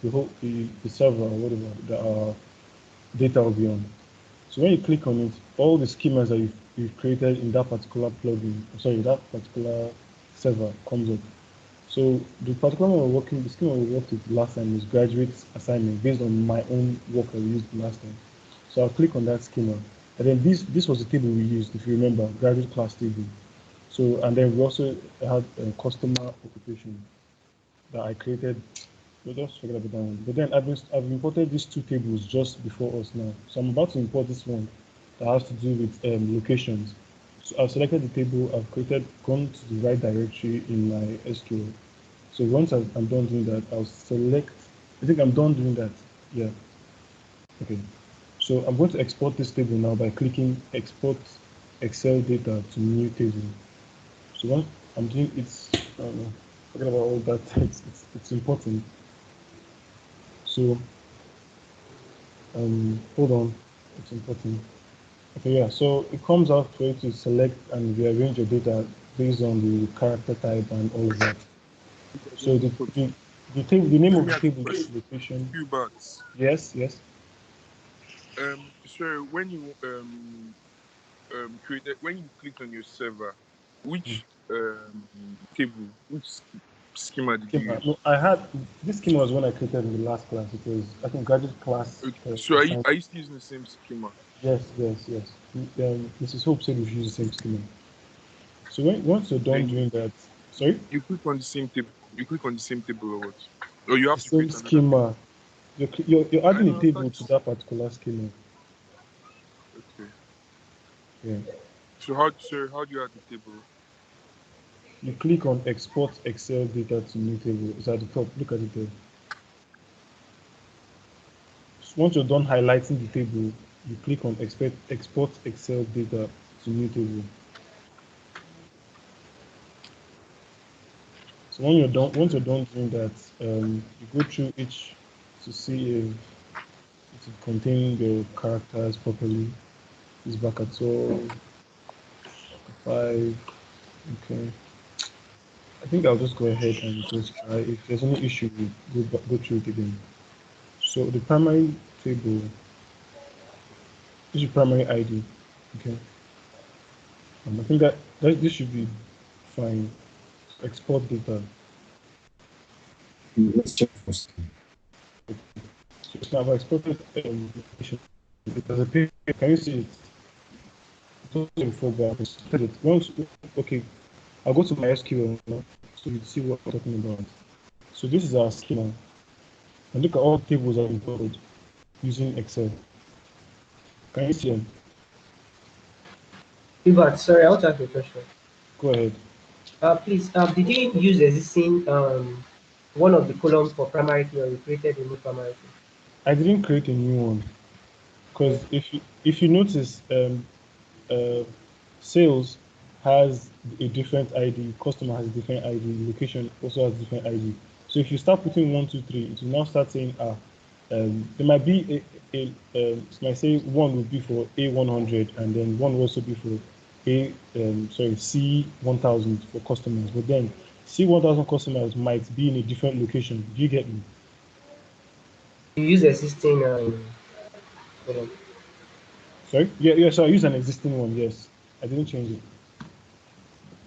the server or whatever that our data will be on. So when you click on it, all the schemas that you've created in that particular plugin, sorry, that particular server comes up. So the particular one the schema we worked with last time is graduate assignment based on my own work I used last time. So I'll click on that schema. And then this was the table we used, if you remember, graduate class table. So, and then we also had a customer occupation that I created. We'll just forget about that one. But then I've imported these two tables just before us now. So I'm about to import this one that has to do with locations. So I've selected the table, gone to the right directory in my SQL. So once I'm done doing that, I'll select, I think I'm done doing that. Yeah, okay. So I'm going to export this table now by clicking export Excel data to new table. So once I'm doing I don't know, forget about all that, it's important. So hold on, it's important. Okay, yeah, so it comes out for you to select and rearrange your data based on the character type and all of that. So the name Let of me the ask a table is question. location. Few bats. Yes. So when you created when you clicked on your server, Hmm. which table, which schema did you Schema. use? No, I had this schema was when I created in the last class. It was I think graduate class Okay. So assignment. are you still using the same schema? Yes. Mrs. Hope said we should use the same schema. So once you're done Then doing that, sorry, you click on the same table. You click on the same table or what? Or you the have to same create another table. schema. You're I adding a know after table to this. that particular schema. Okay. Yeah. So how do you add the table? You click on export Excel data to new table. It's at the top. Look at it there. So once you're done highlighting the table, you click on export Excel data to new table. So once you're done doing that, you go through each to see if it contains the characters properly. It's back at 12, 5. Okay. I think I'll just go ahead and just try. If there's any issue, go through it again. So the primary table is your primary ID. Okay. I think that this should be fine. Export data. Let's check first. So now I've exported location. it as a page. Can you see it? It's also in full, but I started it. Okay, I'll go to my SQL now, so you see what I'm talking about. So this is our schema. And look at all the tables I've imported using Excel. Can you see them? Hubert, sorry, I want to ask you a question. Go ahead. Please, did you use existing one of the columns for primary key, or you created a new primary key? I didn't create a new one because if you notice, sales has a different ID, customer has a different ID, location also has a different ID. So if you start putting 1, 2, 3, it will now start saying, there might be it might say one would be for A100, and then one will also be for C1000 for customers. But then C1000 customers might be in a different location. Do you get me? You use existing column. Sorry? Yeah. So I use an existing one. Yes, I didn't change it.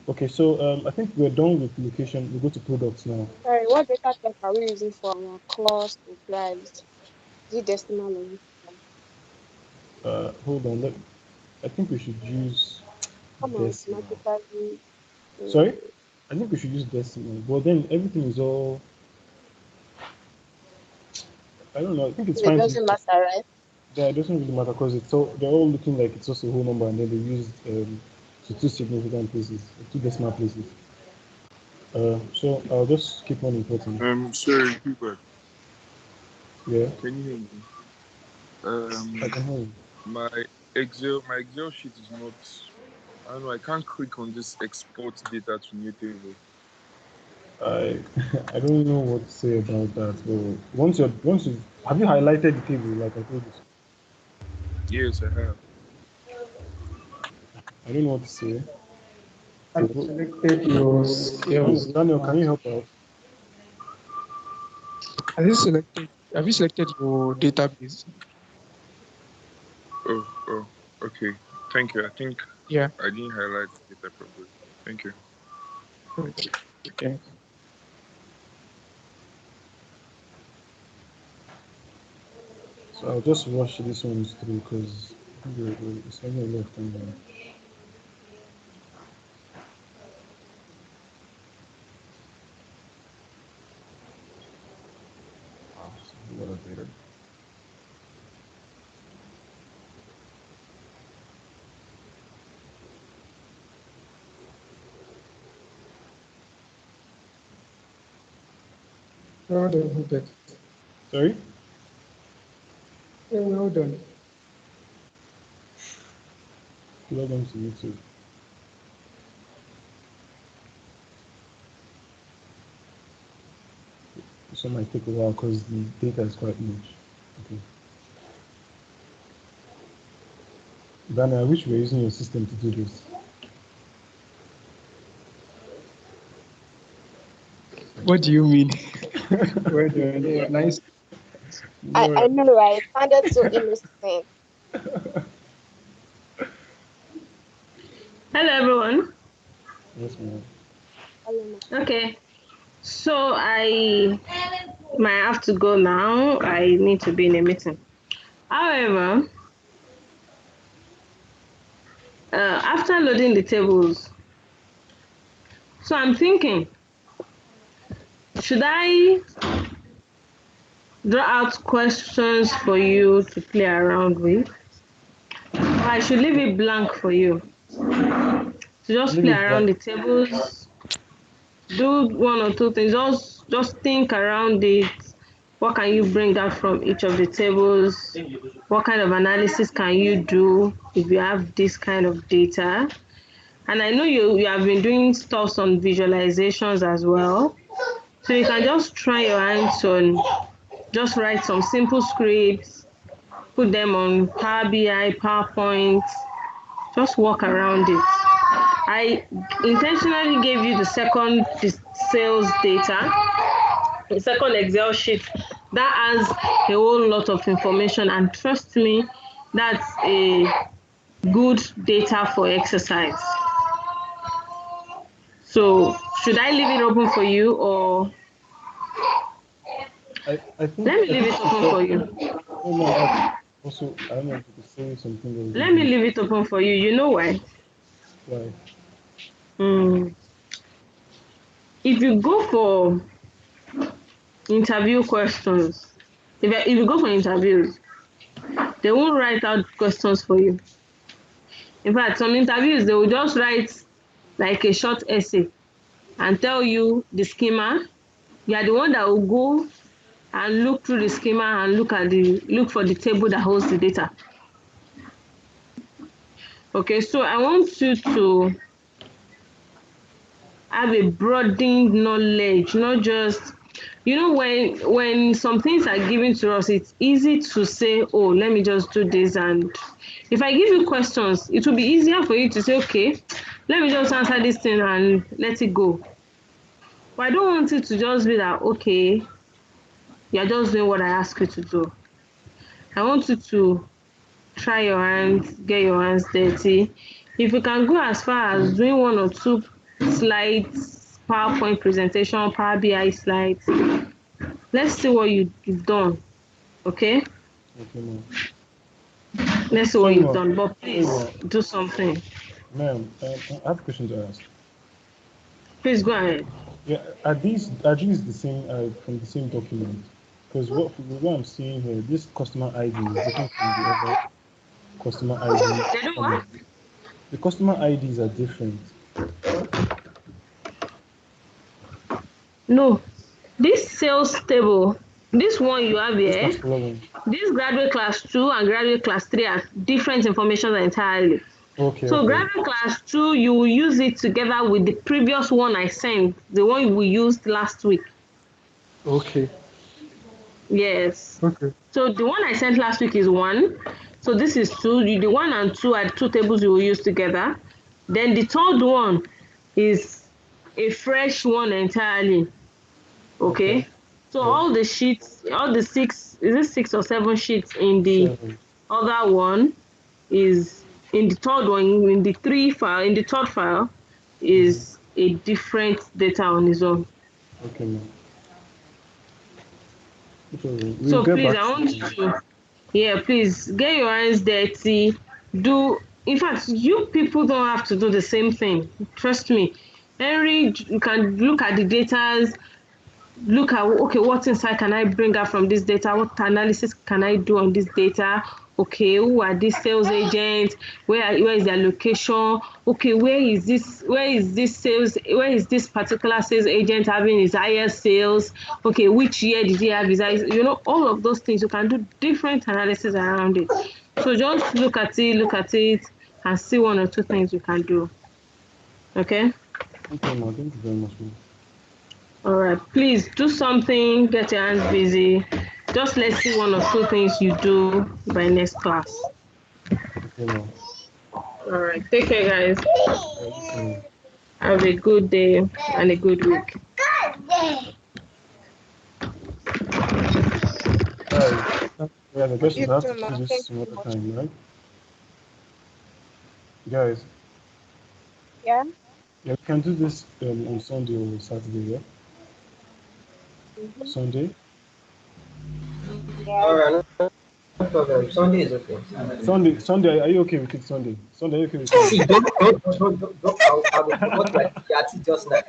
Okay, so I think we're done with location. We go to products now. Sorry, what data type are we using for our class drives? Is it decimal or decimal? Hold on. I think we should use Come on, decimal. automatically. Sorry? I think we should use decimal. But then everything is all. I don't know. I think it's It fine to doesn't use. matter, right? Yeah, it doesn't really matter because they're all looking like it's just a whole number, and then they use to two significant places, two decimal places. So I'll just keep on importing. Sorry, Hubert. Yeah. Can you hear me? I can hear you. My Excel sheet is not. I don't know. I can't click on this export data to new table. I I don't know what to say about that. But once you have you highlighted the table like I told you? Yes, I have. I don't know what to say. Have you selected your skills? Daniel, can you help out? Have you selected your database? Oh, okay. Thank you. I think Yeah. I didn't highlight the data properly. Thank you. Okay. So I'll just rush this one through because it's having a lot of time now. Wow, it's a lot of data. Well done, Hubert. Sorry? Yeah, well done. Log on to YouTube. This one might take a while because the data is quite huge. Okay. Daniel, I wish we were using your system to do this. What do you mean? Well done. Yeah, nice. I know, right? It sounded so innocent. Hello, everyone. Yes, ma'am. Okay, so I might have to go now. I need to be in a meeting. However, after loading the tables, so I'm thinking, should I draw out questions for you to play around with? Or I should leave it blank for you to just Leave play it around the blank. tables, do one or two things, just think around it. What can you bring out from each of the tables? What kind of analysis can you do if you have this kind of data? And I know you have been doing stuff on visualizations as well. So you can just try your hands on just write some simple scripts, put them on Power BI, PowerPoint, just walk around it. I intentionally gave you the second sales data, the second Excel sheet that has a whole lot of information, and trust me, that's a good data for exercise. So should I leave it open for you, or I think. let me leave it open for you? Oh, no, Also, I don't know if you could say something Let me leave it open for you. You know why? Why? If you go for interview questions, if you go for interviews, they won't write out questions for you. In fact, some interviews, they will just write like a short essay and tell you the schema. You are the one that will go and look through the schema and look for the table that holds the data. Okay, so I want you to have a broadened knowledge, not just, when some things are given to us, it's easy to say, oh, let me just do this. And if I give you questions, it will be easier for you to say, okay, let me just answer this thing and let it go. But I don't want it to just be that, okay, you're just doing what I ask you to do. I want you to try your hands, get your hands dirty. If you can go as far as doing 1 or 2 slides, PowerPoint presentation, Power BI slides, let's see what you've done. Okay? Okay, ma'am. Let's see what Sorry, you've ma'am. done, but please Sorry, ma'am. do something. Ma'am, I have a question to ask. Please go ahead. Yeah, are these the same from the same document? Because what I'm seeing here, this customer ID is different from the other customer ID. They do what? The customer IDs are different. No. This sales table, this one you have This here, particular one. this graduate class 2 and graduate class 3 are different information entirely. Okay, So okay. graduate class 2, you will use it together with the previous one I sent, the one we used last week. Okay. Yes. Okay. So the one I sent last week is 1. So this is 2. The 1 and 2 are 2 tables you will use together. Then the third one is a fresh one entirely. Okay. So Yeah. all the sheets, all the 6, is it 6 or 7 sheets in the 7. other one is in the third one, in the third file is a different data on its own. Okay, ma'am. We'll So get please, back I to want you. you to, please get your hands dirty. In fact, you people don't have to do the same thing. Trust me. Henry, you can look at the data, look at, okay, what insight can I bring out from this data? What analysis can I do on this data? Okay, who are these sales agents? Where is their location? Okay, where is this particular sales agent having his highest sales? Okay, which year did he have his highest? All of those things, you can do different analysis around it. So just look at it, and see 1 or 2 things you can do. Okay? Okay, ma'am. Thank you very much, ma'am. All right, please do something, get your hands busy. Just let's see 1 or 2 things you do by next class. Okay, ma'am. All right, take care, guys. Okay, ma'am. Have a good day and a good week. Guys, yeah, I guess You we'll have too, to ma. do this Thank some you so other much. time, right? Guys, Yeah. yeah, we can do this on Sunday or Saturday, yeah? Mm-hmm. Sunday? Yeah. All right, no problem. Sunday is okay. Sunday, are you okay with it, Sunday? Sunday, are you okay with See, Sunday? I will promote my party just now.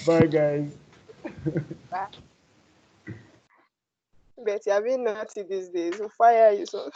Bye, guys. Bye. Betty, I've been naughty these days. So fire you so.